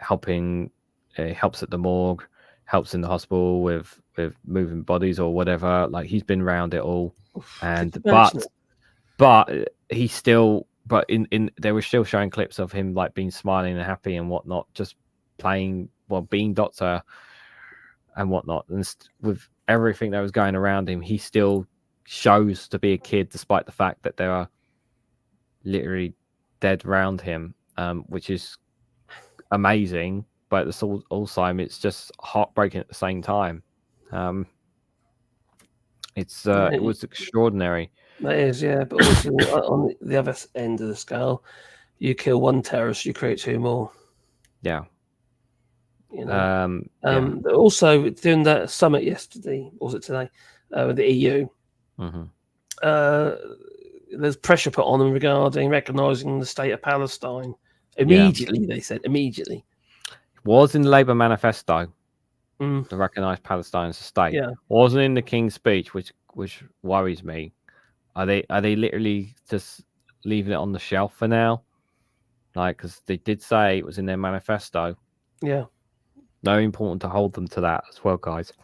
helping. Helps at the morgue, helps in the hospital with moving bodies or whatever. Like, he's been around it all, and but he still. But in they were still showing clips of him like being smiling and happy and whatnot, just playing, being doctor and whatnot, and with everything that was going around him, he still shows to be a kid, despite the fact that there are literally dead around him, which is amazing. But at the also, it's just heartbreaking at the same time. It was extraordinary. That is, yeah. But also on the other end of the scale, you kill one terrorist, you create two more. Yeah. You know. Also, during that summit yesterday, or was it today, with the EU, there's pressure put on them regarding recognising the state of Palestine. Immediately, they said, immediately. Was in the Labour manifesto to recognise Palestine as a state. Yeah. Wasn't in the King's speech, which worries me. Are they literally just leaving it on the shelf for now? Like, because they did say it was in their manifesto. Yeah. Very important to hold them to that as well, guys.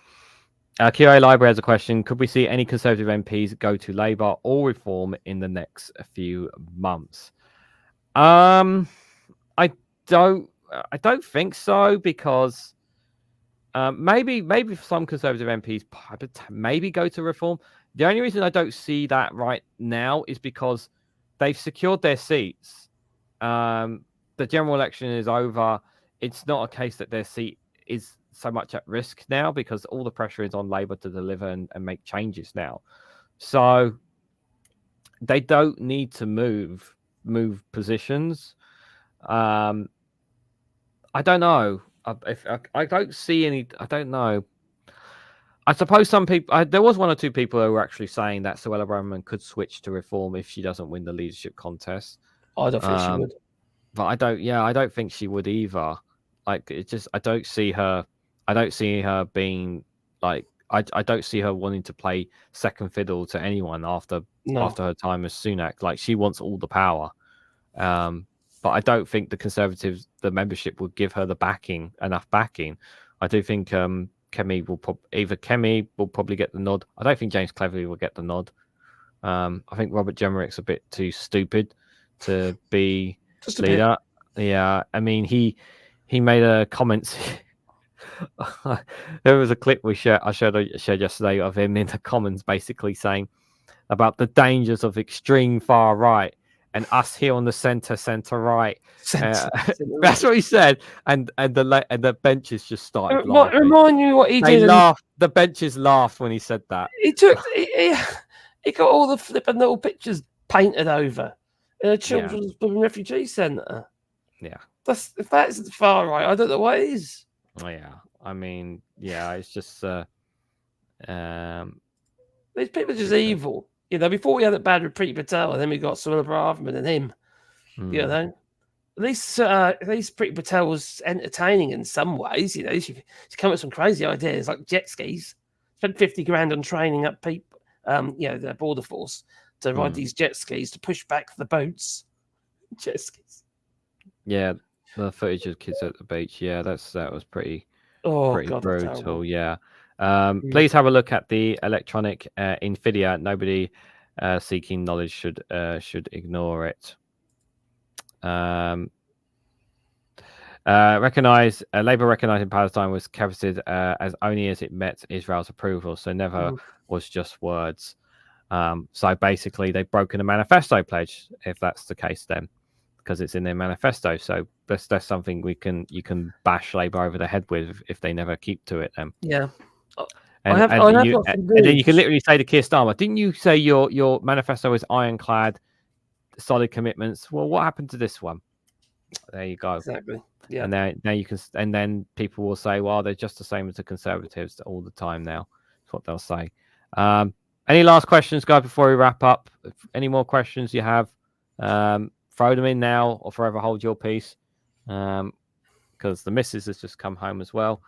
QA Library has a question. Could we see any Conservative MPs go to Labour or Reform in the next few months? I don't think so, because maybe some Conservative MPs maybe go to Reform. The only reason I don't see that right now is because they've secured their seats. The general election is over. It's not a case that their seat is so much at risk now, because all the pressure is on Labour to deliver and make changes now. So they don't need to move positions. I don't know. I don't see any. I don't know. I suppose some people. there was one or two people who were actually saying that Suella Braverman could switch to Reform if she doesn't win the leadership contest. I don't think she would. But I don't. Yeah, I don't think she would either. Like, it just. I don't see her being like. I don't see her wanting to play second fiddle to anyone after her time as Sunak. Like, she wants all the power. But I don't think the Conservatives, the membership, would give her enough backing. I do think Kemi will probably get the nod. I don't think James Cleverly will get the nod. I think Robert Jemmerich's a bit too stupid to be leader. Yeah, I mean, he made a comment There was a clip I shared yesterday of him in the Commons basically saying about the dangers of extreme far right and us here on the centre right. That's what he said, and the benches just started laughing. Remind you what he They did. laughed. The benches laughed when he said that. He got all the flipping little pictures painted over in a children's refugee centre. Yeah. If that's the far right, I don't know what it is. Oh, yeah. I mean, yeah, it's just these people are just evil. You know, before we had it bad with Preeti Patel, and then we got Suella Braverman and him. You know, at least Preeti Patel was entertaining in some ways. You know, she come up with some crazy ideas like jet skis. Spent 50 grand on training up people, you know, the border force to ride these jet skis to push back the boats. Jet skis. Yeah, the footage of kids at the beach. Yeah, that was pretty God, brutal. Yeah. Please have a look at the electronic Infidia. Nobody seeking knowledge should ignore it. Labour recognizing Palestine was coveted as only as it met Israel's approval, so never was just words. So basically, they've broken a manifesto pledge, if that's the case, then, because it's in their manifesto. So that's something you can bash Labour over the head with if they never keep to it. Then and then you can literally say to Keir Starmer, "Didn't you say your manifesto is ironclad, solid commitments? Well, what happened to this one?" There you go. Exactly. Yeah. And now you can, and then people will say, "Well, they're just the same as the Conservatives all the time now." That's what they'll say. Any last questions, guys, before we wrap up? Any more questions you have, throw them in now or forever hold your peace, because the missus has just come home as well.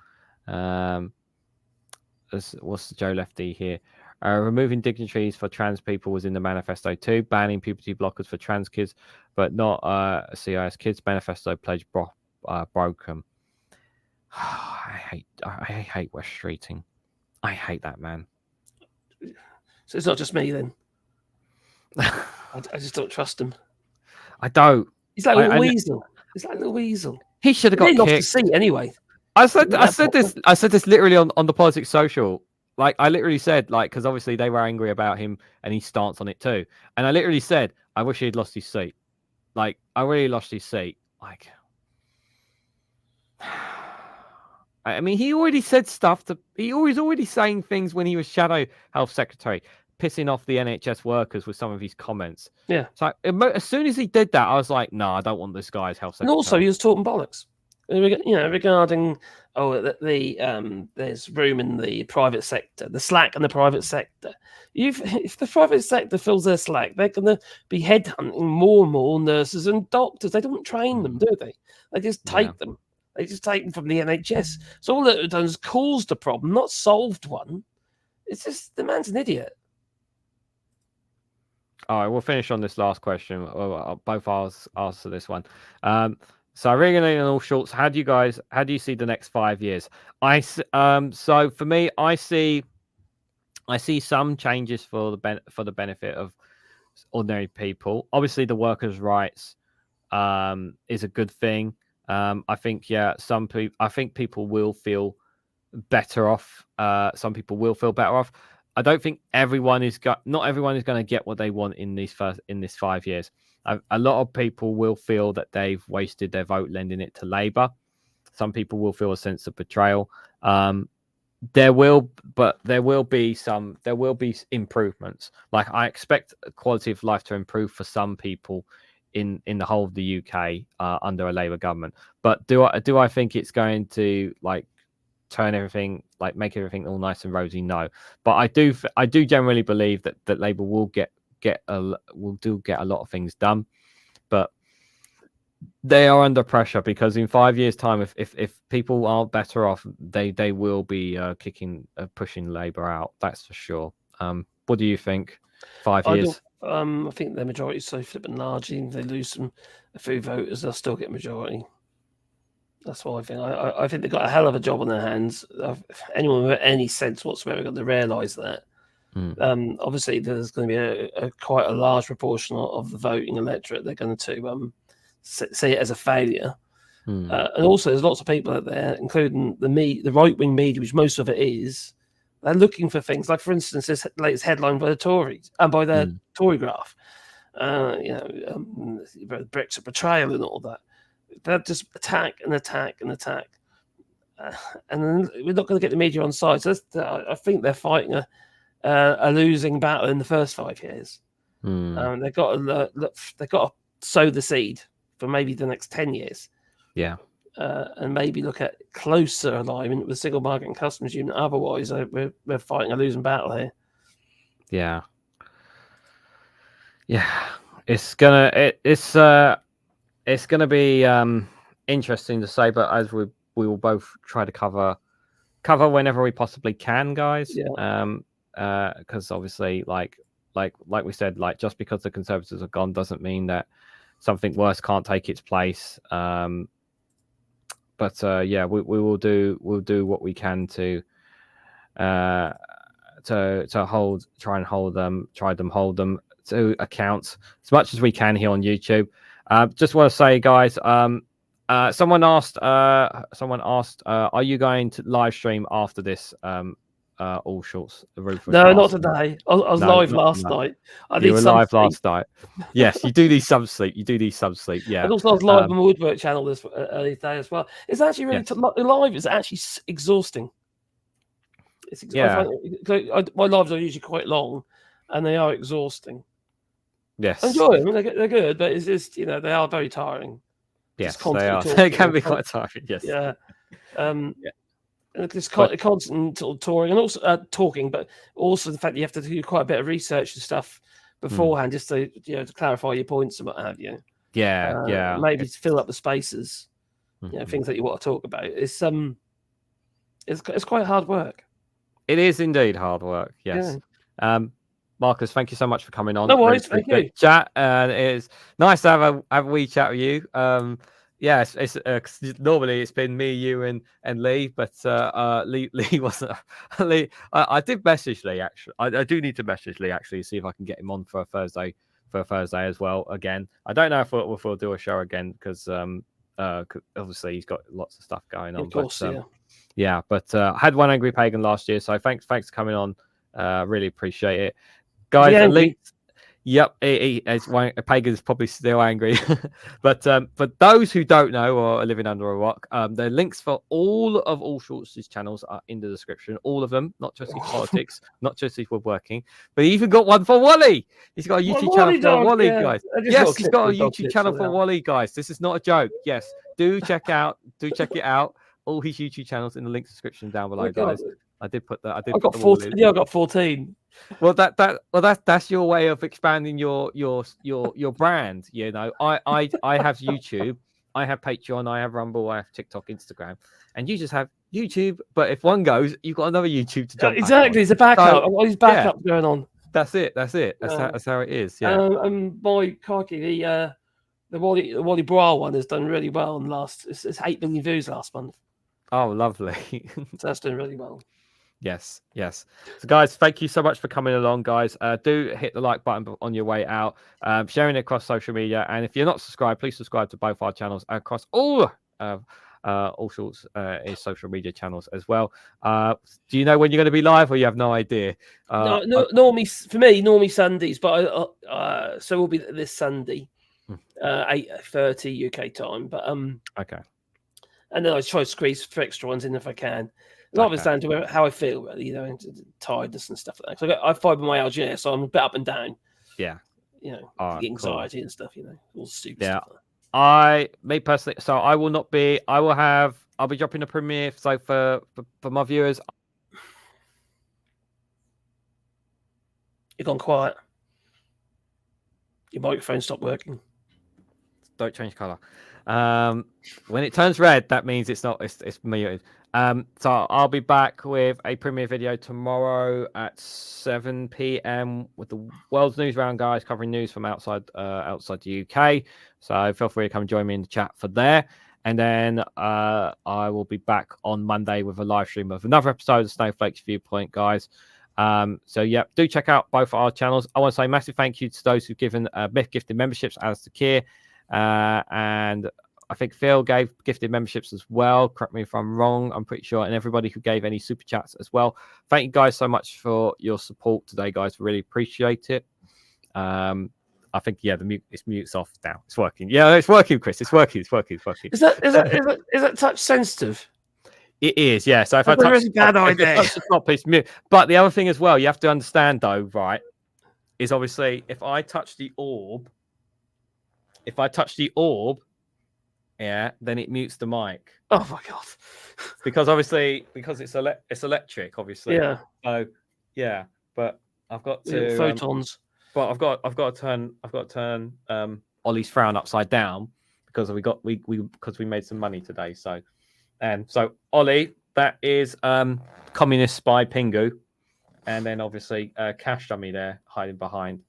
What's Joe Lefty here? Removing dignitaries for trans people was in the manifesto too. Banning puberty blockers for trans kids, but not CIS kids. Manifesto pledge broken. I hate West Streeting. I hate that man. So it's not just me then. I just don't trust him. I don't. He's like a little weasel. He's like a little weasel. He should have got kicked. Off the seat anyway. I said this literally on the Politics Social. Like, I literally said, like, because obviously they were angry about him and his stance on it too. And I literally said, I wish he'd lost his seat. Like, I really lost his seat. Like, I mean, he already said stuff he was already saying things when he was Shadow Health Secretary, pissing off the NHS workers with some of his comments. Yeah. So as soon as he did that, I was like, no, I don't want this guy as Health Secretary. And also, he was talking bollocks. You know, regarding there's room in the private sector, the slack in the private sector. If the private sector fills their slack, they're going to be headhunting more and more nurses and doctors. They don't train them, do they? They just take them. They just take them from the NHS. So all that done is caused a problem, not solved one. It's just the man's an idiot. All right, we'll finish on this last question. Both answer this one. So REGANELITE and AllShorts, how do you see the next 5 years? So for me, I see some changes for the benefit of ordinary people. Obviously, the workers' rights is a good thing. I think people will feel better off. Some people will feel better off. I don't think not everyone is going to get what they want in this 5 years. A lot of people will feel that they've wasted their vote lending it to Labour. Some people will feel a sense of betrayal. There will be improvements. Like, I expect quality of life to improve for some people in the whole of the UK under a Labour government. But do I think it's going to like turn everything, like make everything all nice and rosy? No. But I do generally believe that Labour will get a lot of things done, but they are under pressure because in 5 years' time, if people aren't better off, they will be pushing Labour out. That's for sure. What do you think? 5 years? I think the majority is so flipping large. Even if they lose a few voters, they'll still get majority. That's what I think. I think they've got a hell of a job on their hands. Anyone with any sense whatsoever got to realise that. Obviously, there's going to be quite a large proportion of the voting electorate. They're going to see it as a failure. And also, there's lots of people out there, including the right-wing media, which most of it is. They're looking for things like, for instance, this latest headline by the Tories and by the Tory graph. Brexit betrayal and all that. They're just attack and attack and attack. And then we're not going to get the media on side. So I think they're fighting a losing battle in the first 5 years. They've got to sow the seed for maybe the next 10 years. Yeah. And maybe look at closer alignment with single market and customs union. Otherwise, we're fighting a losing battle here. Yeah. Yeah. It's gonna be interesting to say, but as we will both try to cover whenever we possibly can, guys. Yeah. Because obviously, like we said, like just because the Conservatives are gone doesn't mean that something worse can't take its place. But yeah, we'll do what we can to try and hold them to account as much as we can here on YouTube. Just want to say, guys, someone asked, are you going to live stream after this? AllShorts. No, not today. I was live last night. You were live last night. Yes, you do these sub sleep. Yeah. And also, I was live on the Woodwork channel this early day as well. It's actually really live is actually exhausting. My lives are usually quite long, and they are exhausting. Yes, I enjoy them. They're good, but it's just they are very tiring. Yes, they are. They can be quite tiring. Yes. Yeah. This constant sort of touring and also talking, but also the fact that you have to do quite a bit of research and stuff beforehand, just to to clarify your points and what have you. Yeah. Maybe to fill up the spaces, things that you want to talk about. It's quite hard work. It is indeed hard work. Yes. Yeah. Marcus, thank you so much for coming on. No worries, thank you. Chat, and it's nice to have a wee chat with you. It's normally it's been me, you, and Lee, but Lee wasn't. Lee, I did message Lee actually. I do need to message Lee actually, see if I can get him on for a Thursday as well. Again, I don't know if we'll do a show again because obviously he's got lots of stuff going on. Of course, but I had one Angry Pagan last year, so thanks for coming on. Really appreciate it, guys. Lee. Yep, Pagan's probably still angry. But for those who don't know or are living under a rock, the links for all of AllShorts' channels are in the description. All of them, not just his politics, not just his woodworking, but he even got one for Wally. He's got a YouTube channel for Wally, guys. Yes, he's got a YouTube channel for Wally, guys. This is not a joke. Yes, do check it out. All his YouTube channels in the link description down below, guys. I did put that. I got 14. Yeah, I got 14. Well, that's your way of expanding your brand. I have YouTube, I have Patreon, I have Rumble, I have TikTok, Instagram, and you just have YouTube. But if one goes, you've got another YouTube to jump. Exactly, it's a backup. I've got these backups going on. That's it. That's how it is. Yeah. And my crikey, the Wally Brow one has done really well. It's 8 million views last month. Oh, lovely. So that's doing really well. Yes. So, guys, thank you so much for coming along, guys. Do hit the like button on your way out, sharing it across social media, and if you're not subscribed, please subscribe to both our channels across all AllShorts social media channels as well. Do you know when you're going to be live, or you have no idea? Normally Sundays, but so we'll be this Sunday, 8:30 UK time. But okay. And then I try to squeeze for extra ones in if I can. A lot of it's down to how I feel, really, tiredness and stuff like that. So I have fibromyalgia, so I'm a bit up and down. Yeah. Anxiety and stuff, all stupid stuff. Me personally, so I will not be. I'll be dropping a premiere. So for my viewers, you've gone quiet. Your microphone stopped working. Don't change color. When it turns red, that means it's not. It's muted. So I'll be back with a premiere video tomorrow at 7 p.m. with the World's News Round, guys, covering news from outside the UK. So feel free to come join me in the chat for there. And then I will be back on Monday with a live stream of another episode of Snowflake's Viewpoint, guys. So yeah, do check out both our channels. I want to say massive thank you to those who've given Myth Gifted memberships, as to Keir, and I think Phil gave gifted memberships as well. Correct me if I'm wrong. I'm pretty sure. And everybody who gave any super chats as well. Thank you guys so much for your support today, guys. Really appreciate it. I think it's mute's off now. It's working. Yeah, it's working, Chris. It's working. It's working. Is that touch sensitive? It is, yeah. So if That's I touch, a really bad idea. the top, it's mute. But the other thing as well, you have to understand though, right? Is obviously if I touch the orb, yeah, then it mutes the mic. Oh my god! Because it's electric, obviously. Yeah. So yeah, but I've got to photons. But I've got to turn Ollie's frown upside down because we made some money today. So Ollie, that is Communist Spy Pingu, and then obviously Cash Dummy there hiding behind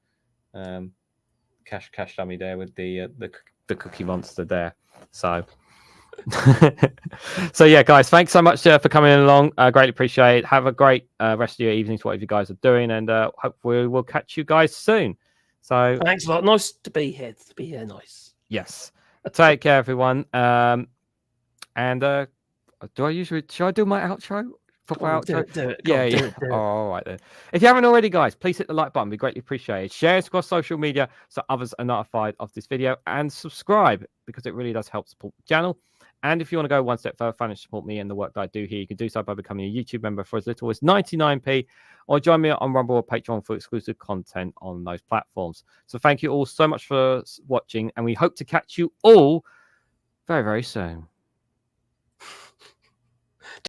Cash Dummy there with the Cookie Monster there. So so yeah, guys, thanks so much for coming along. Greatly appreciate it. Have a great rest of your evenings, whatever you guys are doing, and hopefully we'll catch you guys soon. So thanks a lot. Nice to be here. Nice. Yes. Take care, everyone. And should I do my outro? Proper outro? Do it. Yeah. Do it. Oh, all right then. If you haven't already, guys, please hit the like button. We greatly appreciate it. Share it across social media so others are notified of this video, and subscribe because it really does help support the channel. And if you want to go one step further, financially support me and the work that I do here, you can do so by becoming a YouTube member for as little as 99p, or join me on Rumble or Patreon for exclusive content on those platforms. So thank you all so much for watching, and we hope to catch you all very, very soon.